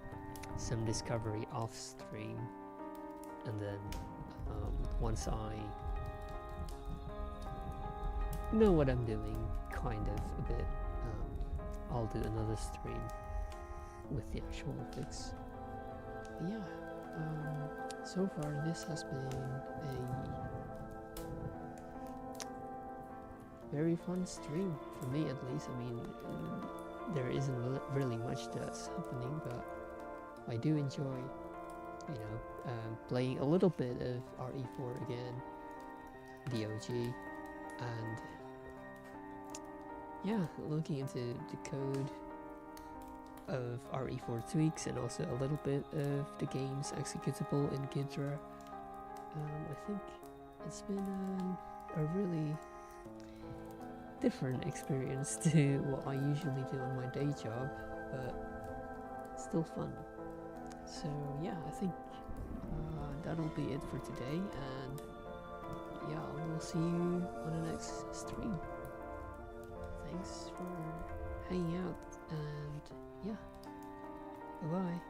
some discovery off stream, and then once I know what I'm doing, kind of a bit, I'll do another stream with the actual fix. But yeah, so far this has been a very fun stream for me, at least. I mean, there isn't really much that's happening, but I do enjoy, you know, playing a little bit of RE4 again, the OG, and yeah, looking into the code of RE4 tweaks and also a little bit of the game's executable in Ghidra. I think it's been a really different experience to what I usually do on my day job, but still fun. So yeah, I think that'll be it for today, and yeah, we'll see you on the next stream. Thanks for hanging out, and yeah, bye bye.